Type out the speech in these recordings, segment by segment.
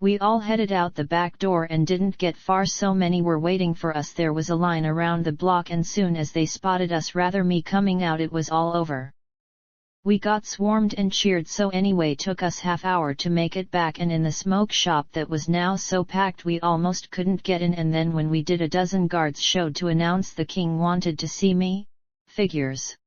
We all headed out the back door and didn't get far, so many were waiting for us. There was a line around the block, and soon as they spotted us, rather me coming out, it was all over. We got swarmed and cheered, so anyway took us half-hour to make it back, and in the smoke shop that was now so packed we almost couldn't get in, and then when we did, a dozen guards showed to announce the king wanted to see me. Figures.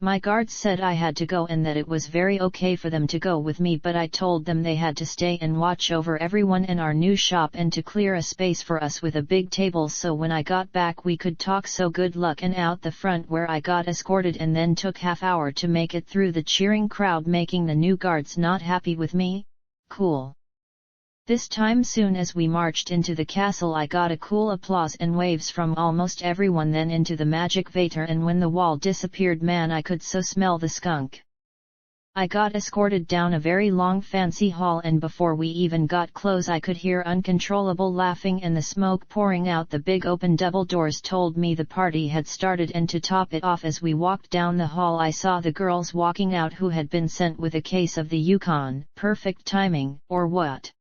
My guards said I had to go and that it was very okay for them to go with me, but I told them they had to stay and watch over everyone in our new shop and to clear a space for us with a big table so when I got back we could talk. So good luck, and out the front where I got escorted, and then took half-hour to make it through the cheering crowd, making the new guards not happy with me. Cool. This time, soon as we marched into the castle, I got a cool applause and waves from almost everyone, then into the magic Vater, and when the wall disappeared, man, I could so smell the skunk. I got escorted down a very long fancy hall, and before we even got close I could hear uncontrollable laughing, and the smoke pouring out the big open double doors told me the party had started. And to top it off, as we walked down the hall I saw the girls walking out who had been sent with a case of the Yukon. Perfect timing, or what?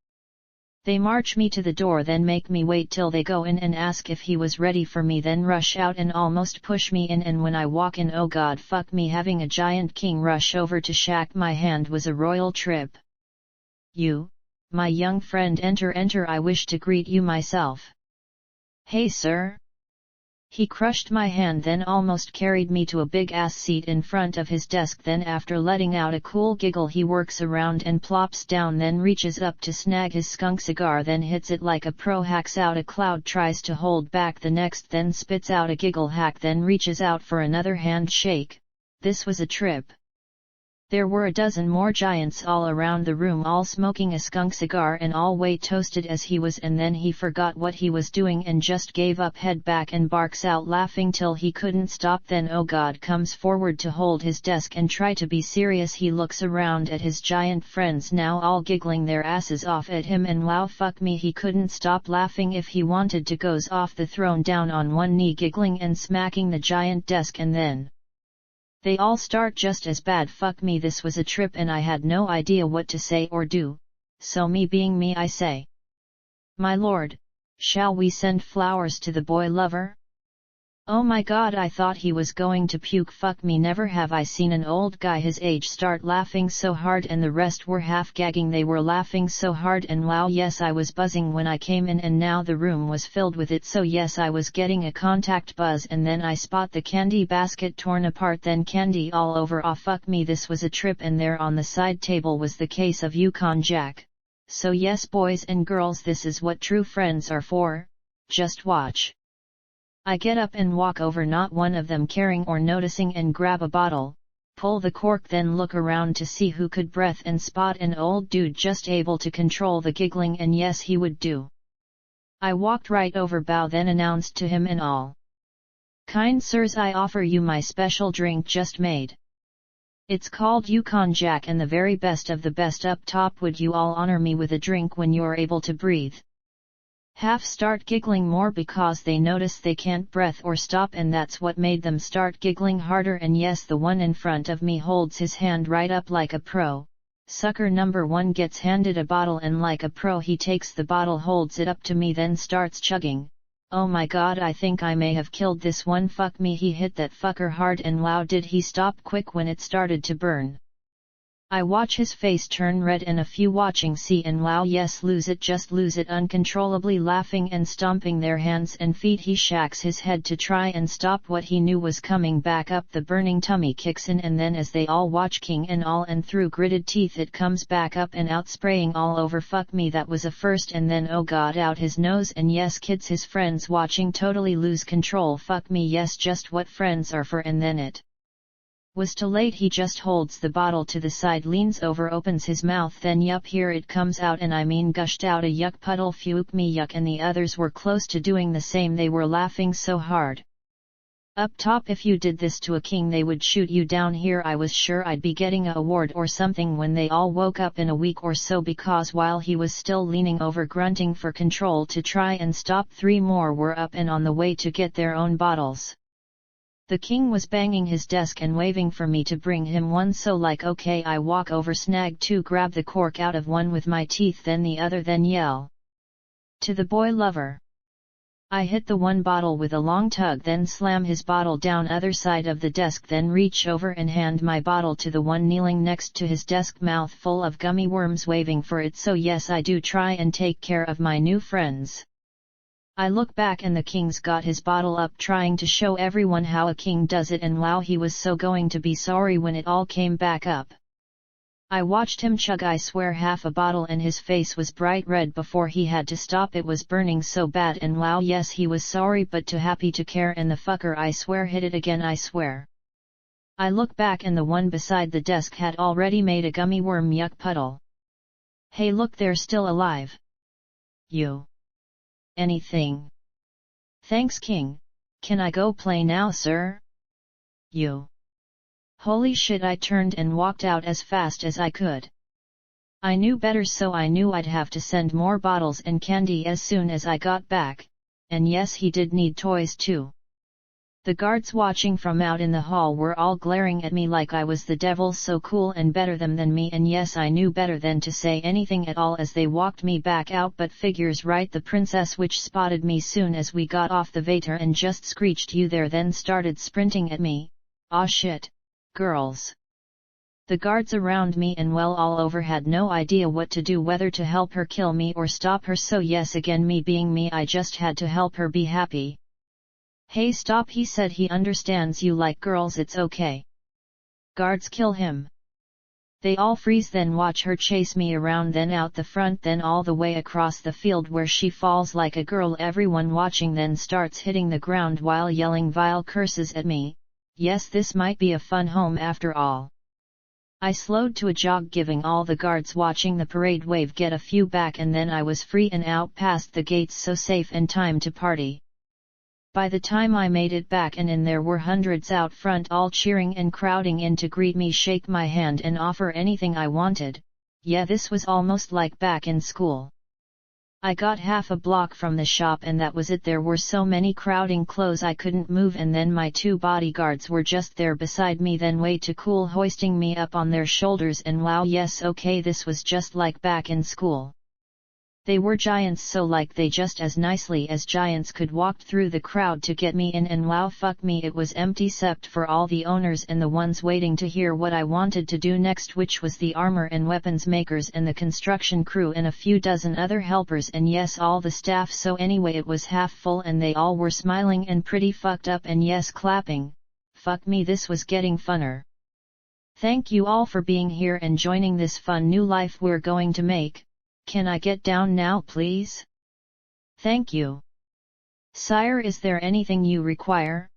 They march me to the door, then make me wait till they go in and ask if he was ready for me, then rush out and almost push me in, and when I walk in, oh god, fuck me, having a giant king rush over to shake my hand was a royal trip. You, my young friend, enter, I wish to greet you myself. Hey sir. He crushed my hand, then almost carried me to a big-ass seat in front of his desk, then after letting out a cool giggle he works around and plops down, then reaches up to snag his skunk cigar, then hits it like a pro, hacks out a cloud, tries to hold back the next, then spits out a giggle hack, then reaches out for another handshake. This was a trip. There were a dozen more giants all around the room, all smoking a skunk cigar and all way toasted as he was, and then he forgot what he was doing and just gave up, head back, and barks out laughing till he couldn't stop. Then oh god, comes forward to hold his desk and try to be serious. He looks around at his giant friends, now all giggling their asses off at him, and wow, fuck me, he couldn't stop laughing. If he wanted to, goes off the throne down on one knee, giggling and smacking the giant desk, and then they all start just as bad. Fuck me, this was a trip and I had no idea what to say or do, so me being me I say, my lord, shall we send flowers to the boy lover? Oh my god, I thought he was going to puke. Fuck me, never have I seen an old guy his age start laughing so hard, and the rest were half gagging, they were laughing so hard, and wow, yes, I was buzzing when I came in, and now the room was filled with it, so yes, I was getting a contact buzz. And then I spot the candy basket torn apart, then candy all over. Oh fuck me, this was a trip. And there on the side table was the case of Yukon Jack. So yes, boys and girls, this is what true friends are for. Just watch. I get up and walk over, not one of them caring or noticing, and grab a bottle, pull the cork, then look around to see who could breath, and spot an old dude just able to control the giggling, and yes, he would do. I walked right over, bow, then announced to him in all kind, sirs, I offer you my special drink just made. It's called Yukon Jack and the very best of the best. Up top, would you all honor me with a drink when you're able to breathe? Half start giggling more because they notice they can't breath or stop, and that's what made them start giggling harder. And yes, the one in front of me holds his hand right up like a pro. Sucker number one gets handed a bottle, and like a pro he takes the bottle, holds it up to me, then starts chugging. Oh my god, I think I may have killed this one. Fuck me, he hit that fucker hard, and wow, did he stop quick when it started to burn. I watch his face turn red, and a few watching see, and wow, yes, lose it, just lose it, uncontrollably laughing and stomping their hands and feet. He shakes his head to try and stop what he knew was coming back up. The burning tummy kicks in, and then as they all watch, king and all, and through gritted teeth it comes back up and out, spraying all over. Fuck me, that was a first. And then oh god, out his nose, and yes, kids, his friends watching totally lose control. Fuck me, yes, just what friends are for. And then it was too late. He just holds the bottle to the side, leans over, opens his mouth, then yup, here it comes out, and I mean gushed out a yuck puddle. Fuck me, yuck. And the others were close to doing the same, they were laughing so hard. Up top, if you did this to a king they would shoot you down here. I was sure I'd be getting a award or something when they all woke up in a week or so, because while he was still leaning over grunting for control to try and stop, 3 more were up and on the way to get their own bottles. The king was banging his desk and waving for me to bring him one, so like okay, I walk over, snag two, grab the cork out of one with my teeth, then the other, then yell to the boy lover. I hit the one bottle with a long tug, then slam his bottle down other side of the desk, then reach over and hand my bottle to the one kneeling next to his desk, mouth full of gummy worms, waving for it. So yes, I do try and take care of my new friends. I look back and the king's got his bottle up, trying to show everyone how a king does it, and wow, he was so going to be sorry when it all came back up. I watched him chug, I swear, half a bottle, and his face was bright red before he had to stop, it was burning so bad, and wow, yes, he was sorry but too happy to care, and the fucker, I swear, hit it again, I swear. I look back and the one beside the desk had already made a gummy worm yuck puddle. Hey look, they're still alive. You. Anything. Thanks king, can I go play now sir? You. Holy shit, I turned and walked out as fast as I could. I knew better, so I knew I'd have to send more bottles and candy as soon as I got back, and yes, he did need toys too. The guards watching from out in the hall were all glaring at me like I was the devil, so cool and better them than me, and yes, I knew better than to say anything at all as they walked me back out, but figures right, the princess which spotted me soon as we got off the waiter and just screeched you there, then started sprinting at me. Aw shit. Girls. The guards around me and well all over had no idea what to do, whether to help her kill me or stop her, so yes, again, me being me, I just had to help her be happy. Hey stop, he said, he understands you like girls, it's okay. Guards, kill him. They all freeze, then watch her chase me around, then out the front, then all the way across the field where she falls like a girl, everyone watching, then starts hitting the ground while yelling vile curses at me. Yes, this might be a fun home after all. I slowed to a jog, giving all the guards watching the parade wave get a few back, and then I was free and out past the gates, so safe and time to party. By the time I made it back and in, there were hundreds out front all cheering and crowding in to greet me, shake my hand and offer anything I wanted. Yeah, this was almost like back in school. I got half a block from the shop and that was it. There were so many crowding close I couldn't move, and then my two bodyguards were just there beside me, then way too cool, hoisting me up on their shoulders, and wow, yes, okay, this was just like back in school. They were giants, so like they just as nicely as giants could walked through the crowd to get me in, and wow, fuck me, it was empty except for all the owners and the ones waiting to hear what I wanted to do next, which was the armor and weapons makers and the construction crew and a few dozen other helpers, and yes, all the staff. So anyway, it was half full and they all were smiling and pretty fucked up, and yes, clapping. Fuck me, this was getting funner. Thank you all for being here and joining this fun new life we're going to make. Can I get down now please? Thank you. Sire, is there anything you require?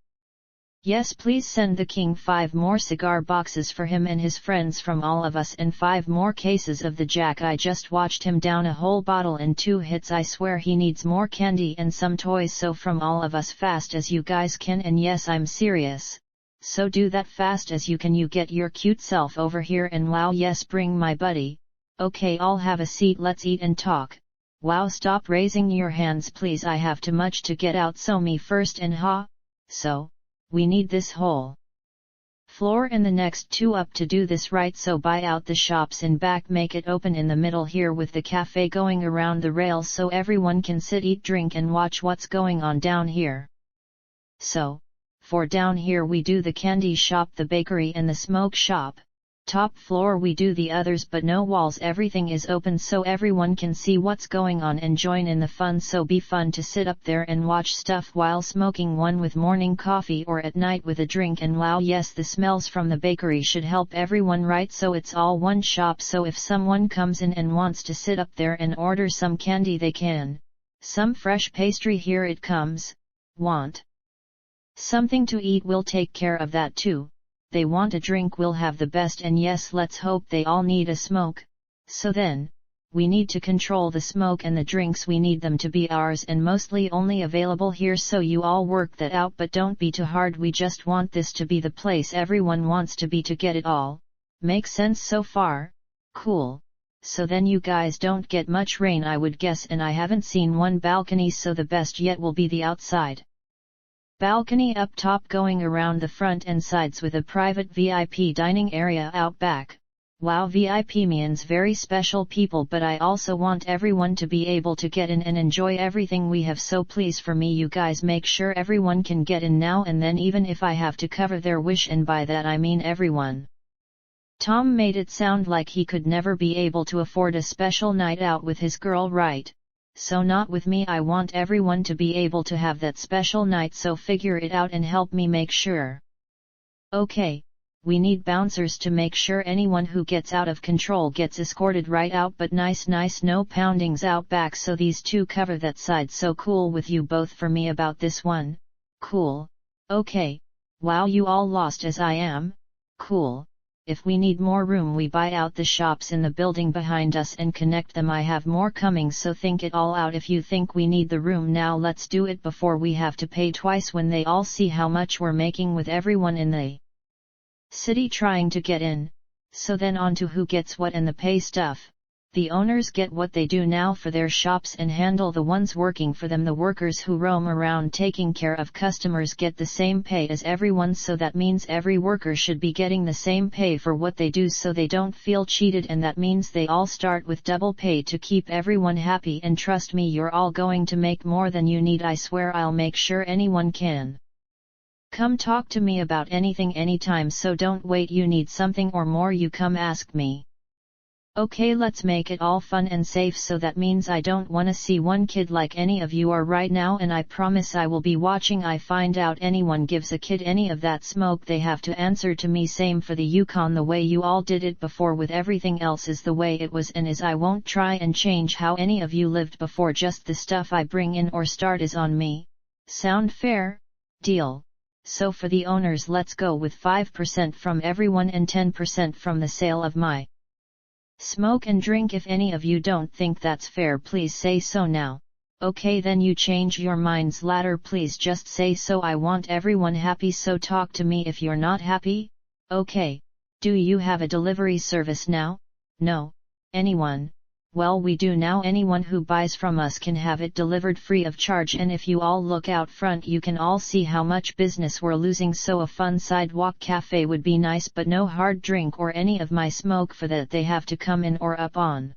Yes, please send the king 5 more cigar boxes for him and his friends from all of us, and 5 more cases of the Jack. I just watched him down a whole bottle in 2 hits. I swear he needs more candy and some toys, so from all of us fast as you guys can, and yes, I'm serious. So do that fast as you can. You get your cute self over here, and wow, yes, bring my buddy. Okay, all have a seat, let's eat and talk. Wow, stop raising your hands please, I have too much to get out, so me first, and ha? So, we need this whole floor and the next 2 up to do this right, so buy out the shops in back, make it open in the middle here with the cafe going around the rails so everyone can sit, eat, drink and watch what's going on down here. So, for down here we do the candy shop, the bakery and the smoke shop. Top floor we do the others, but no walls, everything is open so everyone can see what's going on and join in the fun, so be fun to sit up there and watch stuff while smoking one with morning coffee or at night with a drink, and wow, yes, the smells from the bakery should help everyone, right? So it's all one shop, so if someone comes in and wants to sit up there and order some candy they can. Some fresh pastry, here it comes. Want something to eat, we'll take care of that too. They want a drink, we'll have the best, and yes, let's hope they all need a smoke. So then, we need to control the smoke and the drinks, we need them to be ours and mostly only available here, so you all work that out, but don't be too hard, we just want this to be the place everyone wants to be to get it all. Make sense so far? Cool. So then you guys don't get much rain, I would guess, and I haven't seen one balcony, so the best yet will be the outside balcony up top going around the front and sides with a private VIP dining area out back. Wow, VIP means very special people, but I also want everyone to be able to get in and enjoy everything we have, so please for me you guys make sure everyone can get in now and then, even if I have to cover their wish, and by that I mean everyone. Tom made it sound like he could never be able to afford a special night out with his girl, right? So not with me, I want everyone to be able to have that special night, so figure it out and help me make sure. Okay. We need bouncers to make sure anyone who gets out of control gets escorted right out, but nice no poundings out back, so these two cover that side. So cool with you both for me about this one? Cool. Okay. Wow, you all lost as I am? Cool. If we need more room we buy out the shops in the building behind us and connect them. I have more coming, so think it all out. If you think we need the room now, let's do it before we have to pay twice when they all see how much we're making with everyone in the city trying to get in. So then on to who gets what and the pay stuff. The owners get what they do now for their shops and handle the ones working for them. The workers who roam around taking care of customers get the same pay as everyone, so that means every worker should be getting the same pay for what they do, so they don't feel cheated, and that means they all start with double pay to keep everyone happy. And trust me, you're all going to make more than you need. I swear I'll make sure anyone can come talk to me about anything anytime, so don't wait. You need something or more, you come ask me. Okay, let's make it all fun and safe, so that means I don't wanna see one kid like any of you are right now, and I promise I will be watching. I find out anyone gives a kid any of that smoke, they have to answer to me. Same for the Yukon, the way you all did it before with everything else is the way it was and is. I won't try and change how any of you lived before, just the stuff I bring in or start is on me. Sound fair? Deal. So for the owners, let's go with 5% from everyone and 10% from the sale of my smoke and drink. If any of you don't think that's fair, please say so now. Okay, then you change your minds later, please just say so. I want everyone happy, so talk to me if you're not happy. Okay. Do you have a delivery service now? No. Anyone? Well, we do now. Anyone who buys from us can have it delivered free of charge, and if you all look out front you can all see how much business we're losing, so a fun sidewalk cafe would be nice, but no hard drink or any of my smoke. For that they have to come in or up on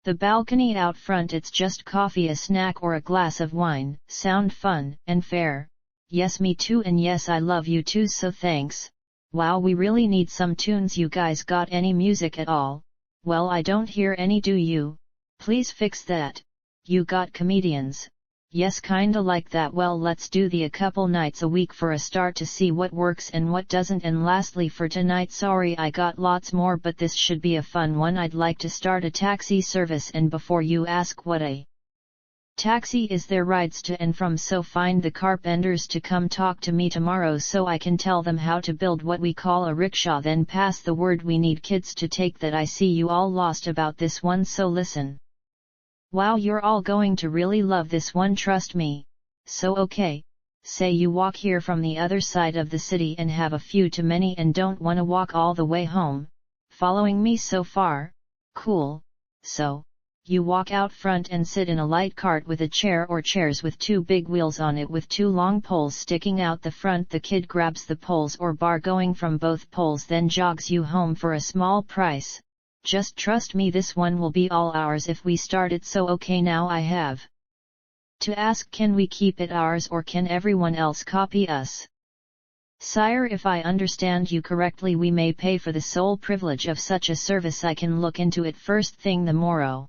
the balcony out front. It's just coffee, a snack or a glass of wine. Sound fun and fair? Yes, me too, and yes, I love you too, so thanks. Wow, we really need some tunes. You guys got any music at all? Well, I don't hear any. Do you? Please fix that. You got comedians? Yes, kinda like that. Well, let's do a couple nights a week for a start to see what works and what doesn't. And lastly for tonight, sorry I got lots more, but this should be a fun one. I'd like to start a taxi service, and before you ask what a taxi is, their rides to and from, so find the carpenters to come talk to me tomorrow so I can tell them how to build what we call a rickshaw. Then pass the word, we need kids to take that. I see you all lost about this one, so listen. Wow, you're all going to really love this one, trust me. So okay, say you walk here from the other side of the city and have a few too many and don't wanna walk all the way home. Following me so far? Cool. So you walk out front and sit in a light cart with a chair or chairs with two big wheels on it with two long poles sticking out the front. The kid grabs the poles or bar going from both poles, then jogs you home for a small price. Just trust me, this one will be all ours if we start it. So okay, now I have to ask, can we keep it ours or can everyone else copy us? Sire, if I understand you correctly, we may pay for the sole privilege of such a service. I can look into it first thing the morrow.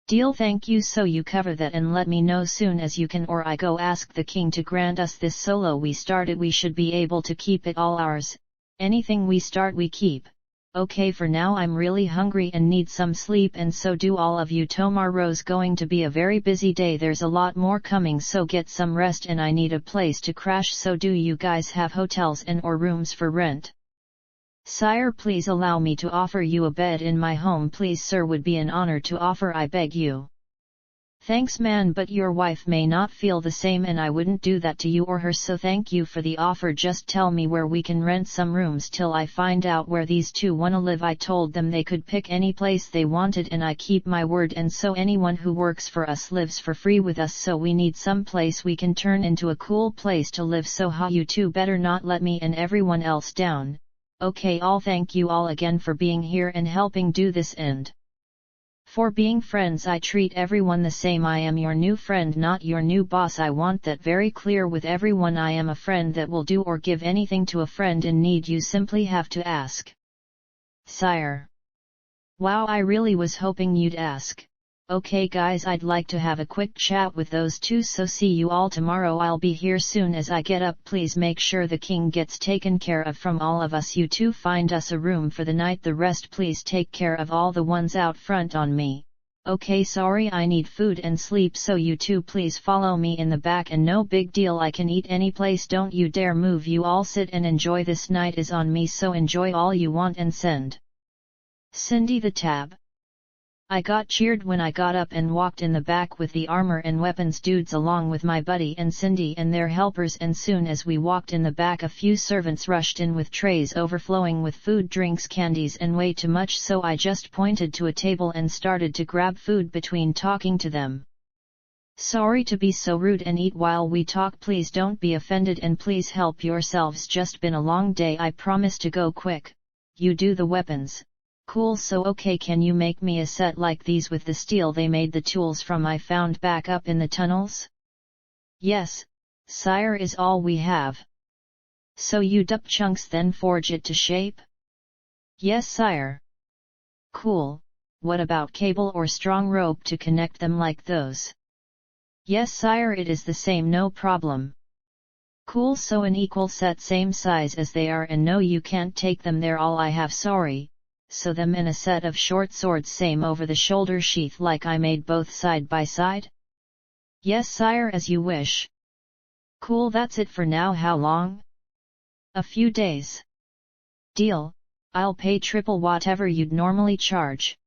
Deal, thank you. So you cover that and let me know soon as you can, or I go ask the king to grant us this solo we started. We should be able to keep it all ours. Anything we start we keep. Okay, for now I'm really hungry and need some sleep, and so do all of you. Tomorrow's going to be a very busy day. There's a lot more coming, so get some rest, and I need a place to crash. So do you guys have hotels and or rooms for rent? Sire, please allow me to offer you a bed in my home. Please sir, would be an honor to offer, I beg you. Thanks man, but your wife may not feel the same and I wouldn't do that to you or her, so thank you for the offer. Just tell me where we can rent some rooms till I find out where these two wanna live. I told them they could pick any place they wanted and I keep my word, and so anyone who works for us lives for free with us, so we need some place we can turn into a cool place to live, so how you two better not let me and everyone else down. Okay, all thank you all again for being here and helping do this, and for being friends. I treat everyone the same. I am your new friend, not your new boss. I want that very clear with everyone. I am a friend that will do or give anything to a friend in need. You simply have to ask. Sire. Wow, I really was hoping you'd ask. Okay guys, I'd like to have a quick chat with those two, so see you all tomorrow. I'll be here soon as I get up. Please make sure the king gets taken care of from all of us. You two find us a room for the night, the rest please take care of all the ones out front on me. Okay, sorry, I need food and sleep, so you two please follow me in the back, and no big deal, I can eat any place, don't you dare move. You all sit and enjoy, this night is on me, so enjoy all you want and send Cindy the tab. I got cheered when I got up and walked in the back with the armor and weapons dudes along with my buddy and Cindy and their helpers, and soon as we walked in the back a few servants rushed in with trays overflowing with food, drinks, candies, and way too much, so I just pointed to a table and started to grab food between talking to them. Sorry to be so rude and eat while we talk, please don't be offended and please help yourselves, just been a long day. I promise to go quick. You do the weapons. Cool, so okay, can you make me a set like these with the steel they made the tools from I found back up in the tunnels? Yes, sire, is all we have. So you dup chunks then forge it to shape? Yes sire. Cool, what about cable or strong rope to connect them like those? Yes sire, it is the same, no problem. Cool, so an equal set, same size as they are, and no, you can't take them, they're all I have, sorry. So them in a set of short swords, same over the shoulder sheath like I made both side by side? Yes sire, as you wish. Cool, that's it for now. How long? A few days. Deal, I'll pay triple whatever you'd normally charge.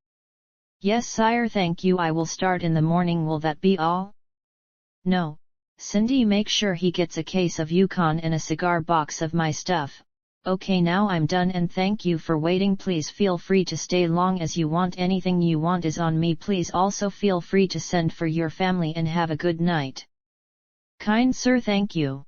Yes sire, thank you, I will start in the morning. Will that be all? No, Cindy, make sure he gets a case of Yukon and a cigar box of my stuff. Okay, now I'm done and thank you for waiting. Please feel free to stay long as you want. Anything you want is on me. Please also feel free to send for your family and have a good night. Kind sir, thank you.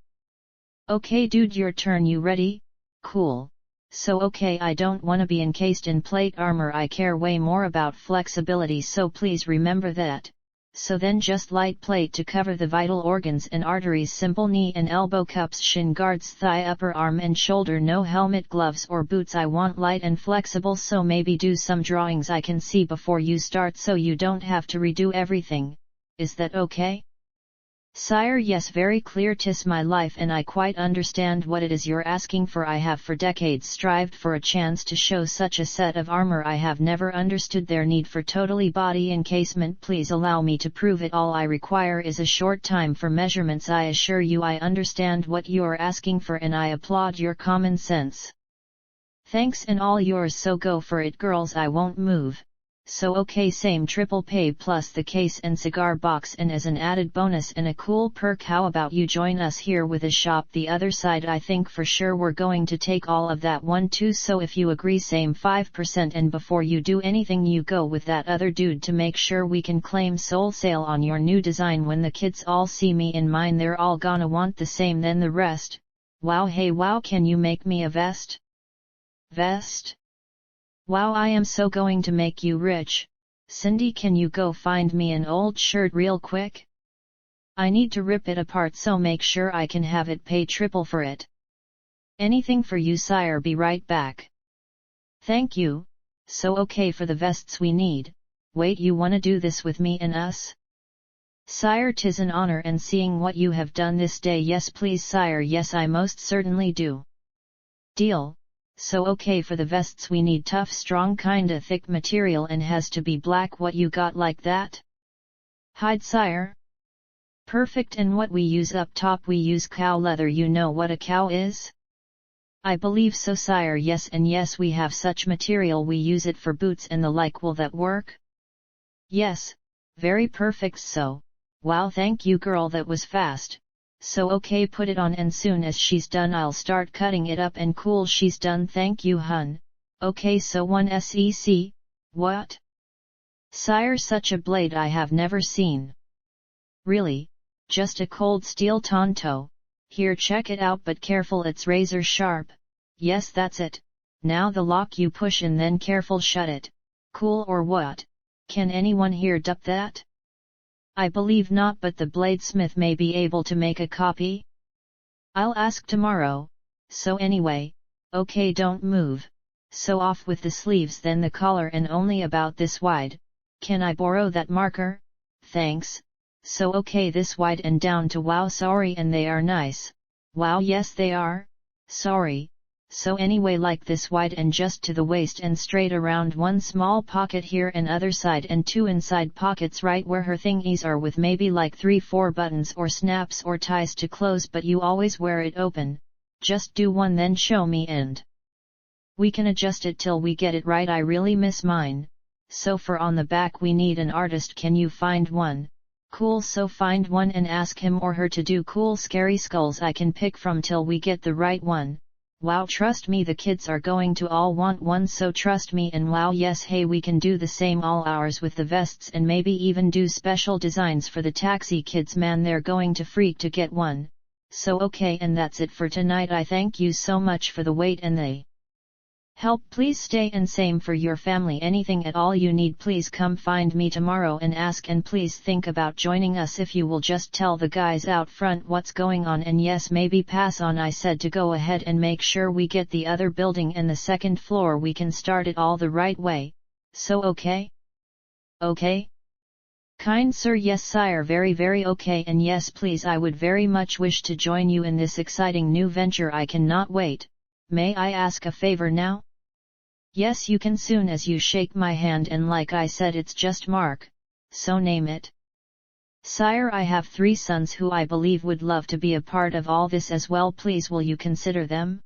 Okay dude, your turn. You ready? Cool. So okay, I don't wanna be encased in plate armor, I care way more about flexibility, so please remember that. So then just light plate to cover the vital organs and arteries, simple knee and elbow cups, shin guards, thigh, upper arm and shoulder, no helmet, gloves or boots. I want light and flexible, so maybe do some drawings I can see before you start so you don't have to redo everything. Is that okay? Sire, yes, very clear. 'Tis my life and I quite understand what it is you're asking for. I have for decades strived for a chance to show such a set of armor. I have never understood their need for totally body encasement. Please allow me to prove it. All I require is a short time for measurements. I assure you I understand what you're asking for and I applaud your common sense. Thanks, and all yours, so go for it girls, I won't move. So okay, same triple pay plus the case and cigar box, and as an added bonus and a cool perk, how about you join us here with a shop the other side? I think for sure we're going to take all of that one too, so if you agree, same 5%, and before you do anything you go with that other dude to make sure we can claim sole sale on your new design. When the kids all see me in mine, they're all gonna want the same, then the rest. Wow, hey wow, can you make me a vest? Vest? Wow, I am so going to make you rich. Cindy, can you go find me an old shirt real quick? I need to rip it apart, so make sure I can have it, pay triple for it. Anything for you sire, be right back. Thank you. So okay, for the vests we need. Wait, you wanna do this with me and us? Sire, 'tis an honor and seeing what you have done this day. Yes please sire, yes I most certainly do. Deal. So okay, for the vests we need tough, strong, kinda thick material and has to be black. What you got like that? Hide sire? Perfect. And what we use up top? We use cow leather. You know what a cow is? I believe so sire. Yes, and yes, we have such material, we use it for boots and the like. Will that work? Yes, very perfect so, wow thank you girl that was fast. So okay put it on and soon as she's done I'll start cutting it up and cool she's done thank you hun. Okay so one sec, what? Sire such a blade I have never seen. Really? Just a cold steel tonto. Here check it out but careful it's razor sharp. Yes that's it. Now the lock you push and then careful shut it. Cool or what? Can anyone here dup that? I believe not but the bladesmith may be able to make a copy? I'll ask tomorrow. So anyway, okay don't move. So off with the sleeves then the collar and only about this wide. Can I borrow that marker? Thanks. So okay this wide and down to wow sorry and they are nice. Wow yes they are. Sorry. So anyway like this wide and just to the waist and straight around one small pocket here and other side and two inside pockets right where her thingies are with maybe like 3-4 buttons or snaps or ties to close but you always wear it open. Just do one then show me and we can adjust it till we get it right I really miss mine. So for on the back we need an artist can you find one? Cool so find one and ask him or her to do cool scary skulls I can pick from till we get the right one. Wow trust me the kids are going to all want one so trust me and wow yes hey we can do the same all ours with the vests and maybe even do special designs for the taxi kids man they're going to freak to get one. So okay and that's it for tonight I thank you so much for the wait and the help please stay and same for your family anything at all you need please come find me tomorrow and ask and please think about joining us if you will just tell the guys out front what's going on and yes maybe pass on I said to go ahead and make sure we get the other building and the second floor we can start it all the right way. So okay? Okay? Kind sir yes sire very okay and yes please I would very much wish to join you in this exciting new venture I cannot wait. May I ask a favor now? Yes you can soon as you shake my hand and like I said it's just Mark, so name it. Sire I have 3 sons who I believe would love to be a part of all this as well please will you consider them?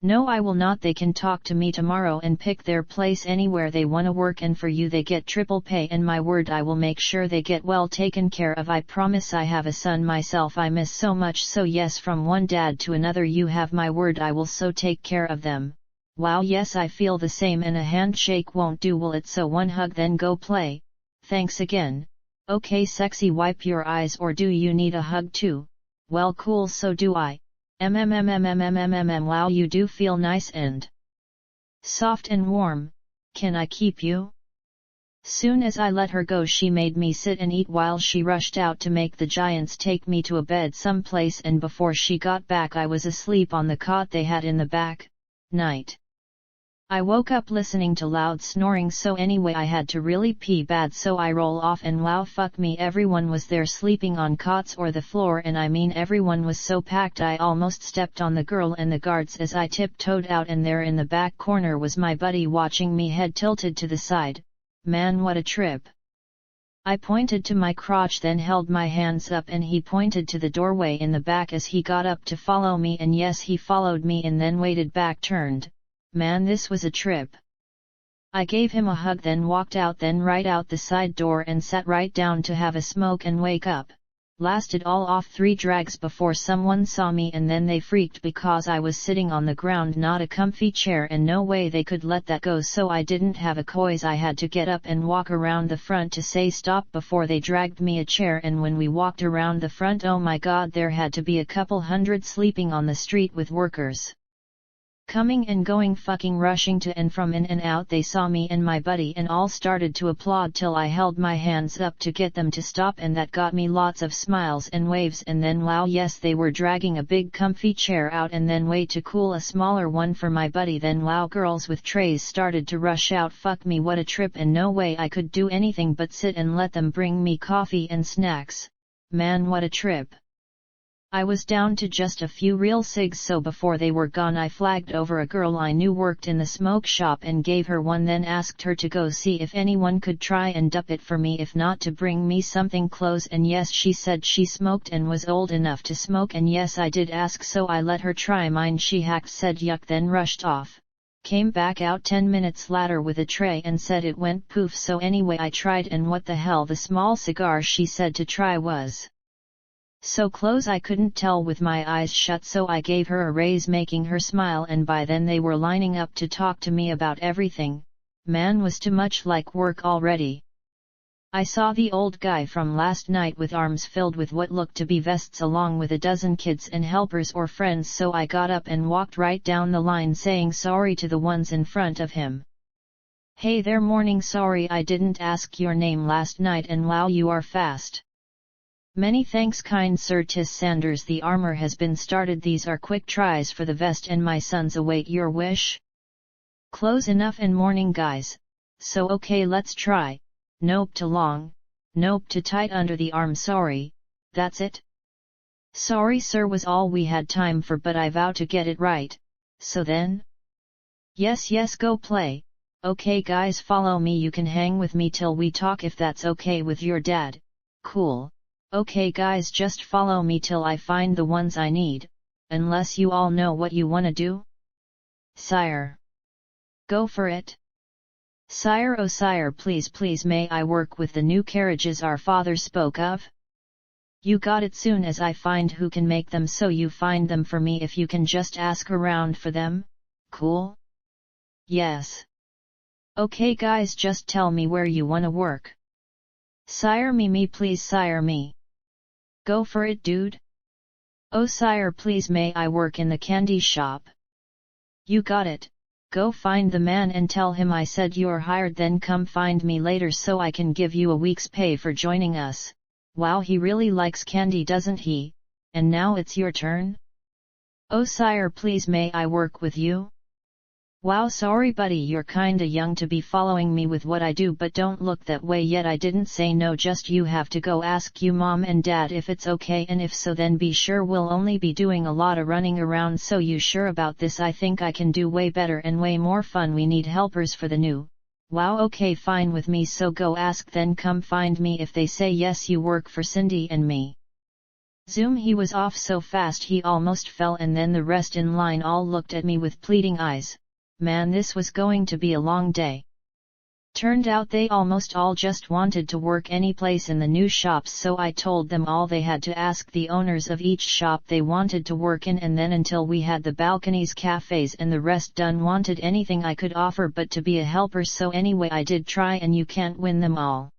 No I will not they can talk to me tomorrow and pick their place anywhere they wanna work and for you they get triple pay and my word I will make sure they get well taken care of I promise I have a son myself I miss so much so yes from one dad to another you have my word I will so take care of them. Wow yes I feel the same and a handshake won't do will it so one hug then go play. Thanks again. Okay sexy wipe your eyes or do you need a hug too? Well cool so do I. Wow you do feel nice and soft and warm, can I keep you? Soon as I let her go she made me sit and eat while she rushed out to make the giants take me to a bed someplace and before she got back I was asleep on the cot they had in the back. Night. I woke up listening to loud snoring so anyway I had to really pee bad so I roll off and wow fuck me everyone was there sleeping on cots or the floor and I mean everyone was so packed I almost stepped on the girl and the guards as I tiptoed out and there in the back corner was my buddy watching me head tilted to the side. Man what a trip. I pointed to my crotch then held my hands up and he pointed to the doorway in the back as he got up to follow me and yes he followed me and then waited back turned. Man this was a trip. I gave him a hug then walked out then right out the side door and sat right down to have a smoke and wake up. Lasted all off 3 drags before someone saw me and then they freaked because I was sitting on the ground not a comfy chair and no way they could let that go so I didn't have a choice I had to get up and walk around the front to say stop before they dragged me a chair and when we walked around the front oh my god there had to be a couple hundred sleeping on the street with workers coming and going fucking rushing to and from in and out they saw me and my buddy and all started to applaud till I held my hands up to get them to stop and that got me lots of smiles and waves and then wow yes they were dragging a big comfy chair out and then wait to cool a smaller one for my buddy then wow girls with trays started to rush out fuck me what a trip and no way I could do anything but sit and let them bring me coffee and snacks. Man what a trip. I was down to just a few real cigs so before they were gone I flagged over a girl I knew worked in the smoke shop and gave her one then asked her to go see if anyone could try and dup it for me if not to bring me something close and yes she said she smoked and was old enough to smoke and yes I did ask so I let her try mine she hacked said yuck then rushed off. came back out 10 minutes later with a tray and said it went poof. So anyway I tried, and what the hell, the small cigar she said to try was so close I couldn't tell with my eyes shut, so I gave her a raise, making her smile, and by then they were lining up to talk to me about everything. Man, was too much like work already. I saw the old guy from last night with arms filled with what looked to be vests along with a dozen kids and helpers or friends, so I got up and walked right down the line saying sorry to the ones in front of him. Hey there, morning, sorry I didn't ask your name last night, and wow, you are fast. Many thanks, kind sir. 'Tis Sanders. The armor has been started. These are quick tries for the vest, and my sons await your wish. Close enough and morning, guys. So okay, let's try. Nope too long, nope too tight under the arm. Sorry, that's it. Sorry sir was all we had time for, but I vow to get it right. So then? Yes, go play. Okay guys, follow me. You can hang with me till we talk if that's okay with your dad. Cool. Okay guys, just follow me till I find the ones I need, unless you all know what you wanna do? Sire. Go for it. Sire, oh sire, please may I work with the new carriages our father spoke of? You got it. Soon as I find who can make them, so you find them for me if you can just ask around for them. Cool? Yes. Okay guys, just tell me where you wanna work. Sire, me please, sire, me. Go for it, dude. Oh sire, please may I work in the candy shop? You got it. Go find the man and tell him I said you're hired, then come find me later so I can give you a week's pay for joining us. Wow, he really likes candy, doesn't he? And now it's your turn? Oh sire, please may I work with you? Wow, sorry buddy, you're kinda young to be following me with what I do, but don't look that way yet. I didn't say no, just you have to go ask you mom and dad if it's okay, and if so then be sure we'll only be doing a lot of running around. So you sure about this? I think I can do way better and way more fun. We need helpers for the new. Wow, okay, fine with me, so go ask, then come find me. If they say yes, you work for Cindy and me. Zoom, he was off so fast he almost fell, and then the rest in line all looked at me with pleading eyes. Man, this was going to be a long day. Turned out they almost all just wanted to work any place in the new shops, so I told them all they had to ask the owners of each shop they wanted to work in, and then until we had the balconies, cafes and the rest done, wanted anything I could offer but to be a helper. So anyway I did try, and you can't win them all.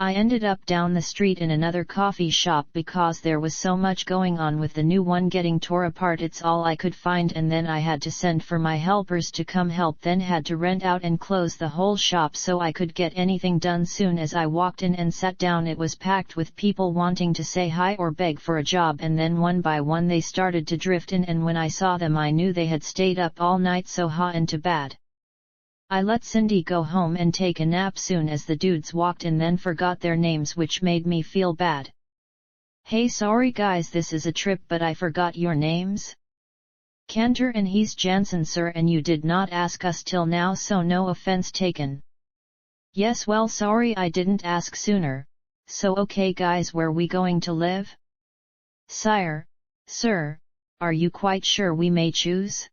I ended up down the street in another coffee shop because there was so much going on with the new one getting tore apart. It's all I could find, and then I had to send for my helpers to come help, then had to rent out and close the whole shop so I could get anything done. Soon as I walked in and sat down, it was packed with people wanting to say hi or beg for a job, and then one by one they started to drift in, and when I saw them I knew they had stayed up all night, so ha into bad. I let Cindy go home and take a nap soon as the dudes walked in, then forgot their names, which made me feel bad. Hey, sorry guys, this is a trip, but I forgot your names. Cantor and he's Jansen sir, and you did not ask us till now, so no offense taken. Yes, well sorry I didn't ask sooner. So okay guys, where we going to live? Sire, sir, are you quite sure we may choose?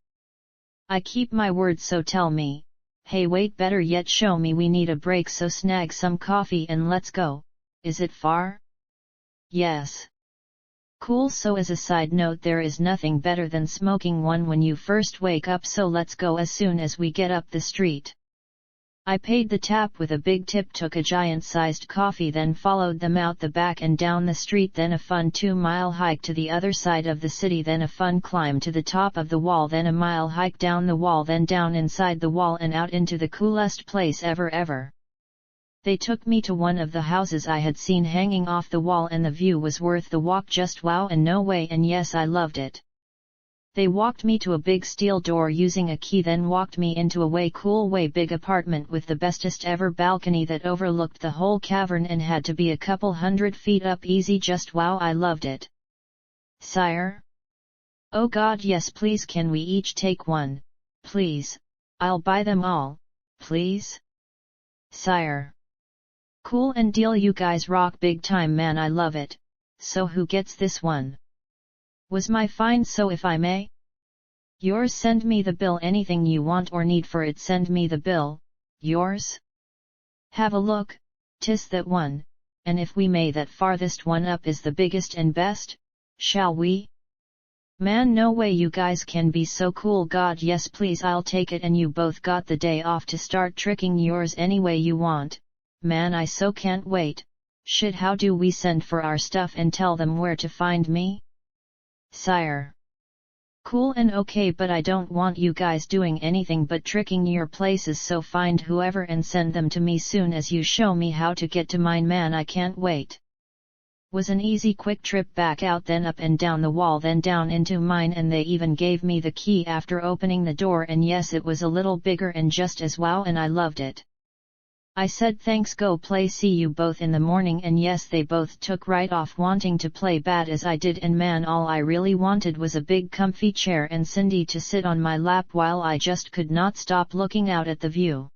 I keep my word, so tell me. Hey wait, better yet show me. We need a break, so snag some coffee and let's go. Is it far? Yes. Cool. So as a side note, there is nothing better than smoking one when you first wake up, so let's go as soon as we get up the street. I paid the tap with a big tip, took a giant-sized coffee, then followed them out the back and down the street, then a fun 2-mile hike to the other side of the city, then a fun climb to the top of the wall, then a mile hike down the wall, then down inside the wall and out into the coolest place ever. They took me to one of the houses I had seen hanging off the wall, and the view was worth the walk. Just wow and no way, and yes, I loved it. They walked me to a big steel door using a key, then walked me into a way cool, way big apartment with the bestest ever balcony that overlooked the whole cavern and had to be a couple 100 feet up easy. Just wow, I loved it. Sire? Oh God, yes, please, can we each take one? Please. I'll buy them all, please. Sire. Cool and deal, you guys rock big time, man, I love it. So who gets this one? Was my find, so if I may? Yours, send me the bill. Anything you want or need for it, send me the bill. Yours? Have a look, 'tis that one, and if we may, that farthest one up is the biggest and best, shall we? Man, no way you guys can be so cool. God, yes please, I'll take it. And you both got the day off to start tricking yours any way you want. Man, I so can't wait. Shit, how do we send for our stuff and tell them where to find me? Sire. Cool and okay, but I don't want you guys doing anything but tricking your places, so find whoever and send them to me soon as you show me how to get to mine. Man, I can't wait. Was an easy quick trip back out, then up and down the wall, then down into mine, and they even gave me the key after opening the door, and yes, it was a little bigger and just as wow, and I loved it. I said thanks, go play, see you both in the morning, and yes, they both took right off wanting to play bad as I did, and man, all I really wanted was a big comfy chair and Cindy to sit on my lap while I just could not stop looking out at the view.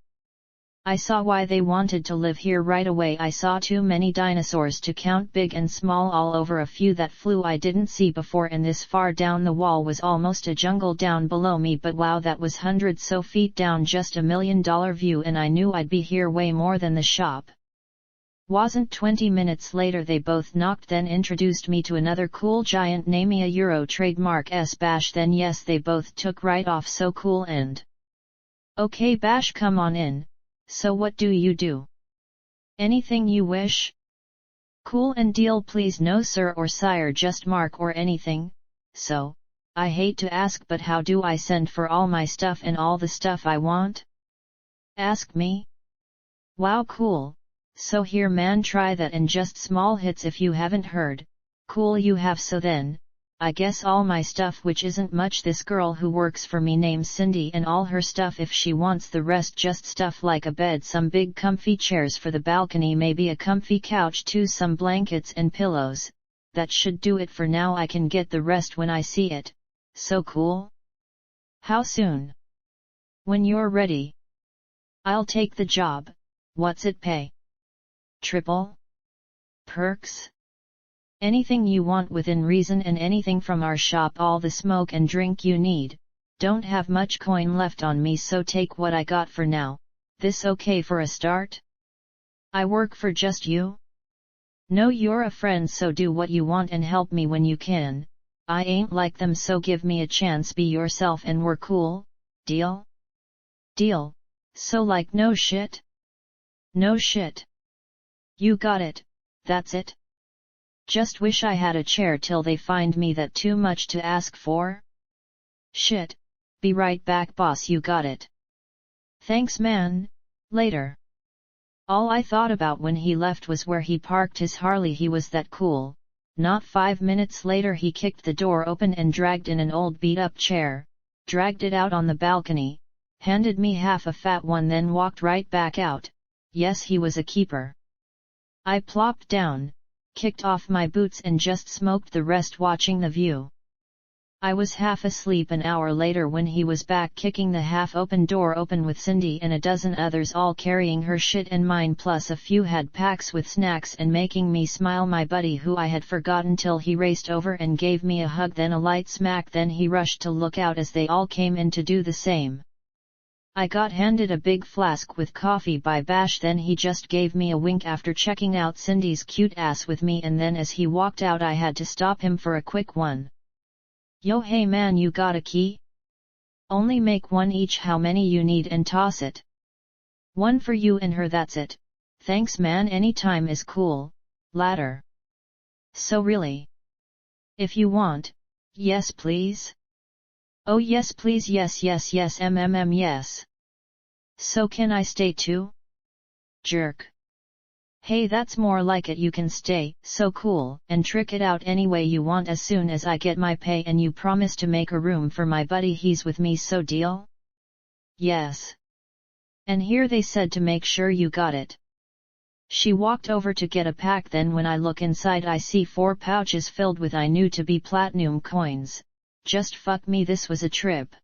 I saw why they wanted to live here right away. I saw too many dinosaurs to count, big and small, all over. A few that flew I didn't see before, and this far down the wall was almost a jungle down below me, but wow, that was hundreds so feet down, just $1 million view, and I knew I'd be here way more than the shop. Wasn't 20 minutes later they both knocked, then introduced me to another cool giant Namia Euro trademark S Bash, then yes, they both took right off, so cool. And okay Bash, come on in. So what do you do? Anything you wish? Cool and deal, please. No sir or sire, just Mark or anything. So, I hate to ask, but how do I send for all my stuff and all the stuff I want? Ask me? Wow, cool. So here man, try that, and just small hits if you haven't heard. Cool, you have. So then, I guess all my stuff, which isn't much. This girl who works for me named Cindy, and all her stuff if she wants. The rest just stuff like a bed, some big comfy chairs for the balcony, maybe a comfy couch too, some blankets and pillows. That should do it for now. I can get the rest when I see it. So cool. How soon? When you're ready. I'll take the job. What's it pay? Triple? Perks? Anything you want within reason, and anything from our shop, all the smoke and drink you need. Don't have much coin left on me, so take what I got for now. This okay for a start? I work for just you? No, you're a friend, so do what you want and help me when you can. I ain't like them, so give me a chance, be yourself and we're cool. Deal? Deal. So like no shit? No shit. You got it, that's it. Just wish I had a chair till they find me that too much to ask for? Shit. Be right back boss, you got it. Thanks man, later. All I thought about when he left was where he parked his Harley. He was that cool. Not 5 minutes later he kicked the door open and dragged in an old beat-up chair, dragged it out on the balcony, handed me half a fat one, then walked right back out. Yes, he was a keeper. I plopped down, kicked off my boots and just smoked the rest watching the view. I was half asleep an hour later when he was back kicking the half-open door open with Cindy and a dozen others, all carrying her shit and mine, plus a few had packs with snacks, and making me smile. My buddy who I had forgotten till he raced over and gave me a hug, then a light smack, then he rushed to look out as they all came in to do the same. I got handed a big flask with coffee by Bash, then he just gave me a wink after checking out Cindy's cute ass with me, and then as he walked out I had to stop him for a quick one. Yo, hey man, you got a key? Only make one each. How many you need, and toss it. One for you and her, that's it. Thanks man, anytime is cool. Ladder. So really? If you want. Yes please. Oh yes please, yes yes yes yes. So can I stay too? Jerk. Hey, that's more like it. You can stay. So cool, and trick it out any way you want as soon as I get my pay, and you promise to make a room for my buddy, he's with me, so deal? Yes. And here they said to make sure you got it. She walked over to get a pack, then when I look inside I see 4 pouches filled with I knew to be platinum coins. Just fuck me, this was a trip.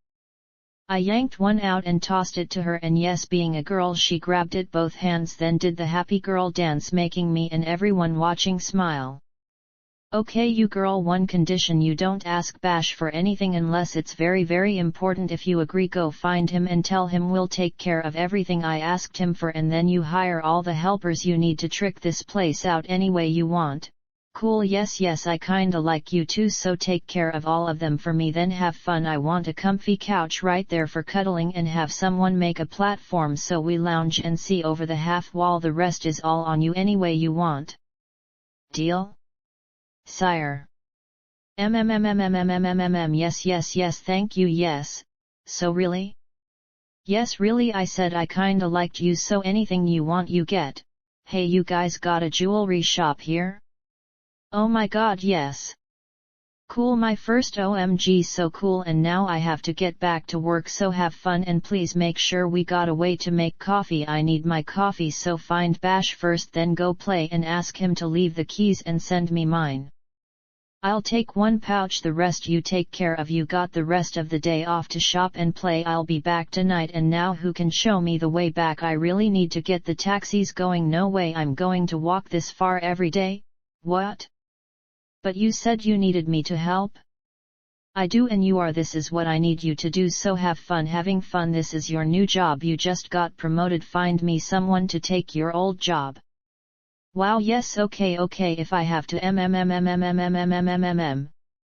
I yanked one out and tossed it to her, and yes, being a girl, she grabbed it both hands, then did the happy girl dance, making me and everyone watching smile. Okay you girl, one condition, you don't ask Bash for anything unless it's very important. If you agree, go find him and tell him we'll take care of everything I asked him for, and then you hire all the helpers you need to trick this place out any way you want. Cool, yes I kinda like you too, so take care of all of them for me, then have fun. I want a comfy couch right there for cuddling, and have someone make a platform so we lounge and see over the half wall. The rest is all on you any way you want. Deal? Sire. Yes, thank you, yes. So really? Yes really, I said I kinda liked you, so anything you want you get. Hey, you guys got a jewelry shop here? Oh my god, yes. Cool, my first OMG, so cool. And now I have to get back to work, so have fun, and please make sure we got a way to make coffee. I need my coffee, so find Bash first, then go play and ask him to leave the keys and send me mine. I'll take one pouch, the rest you take care of. You got the rest of the day off to shop and play. I'll be back tonight, and now who can show me the way back? I really need to get the taxis going. No way I'm going to walk this far every day. What? But you said you needed me to help? I do, and you are. This is what I need you to do, so have fun. Having fun, this is your new job. You just got promoted. Find me someone to take your old job. Wow, yes, okay, if I have to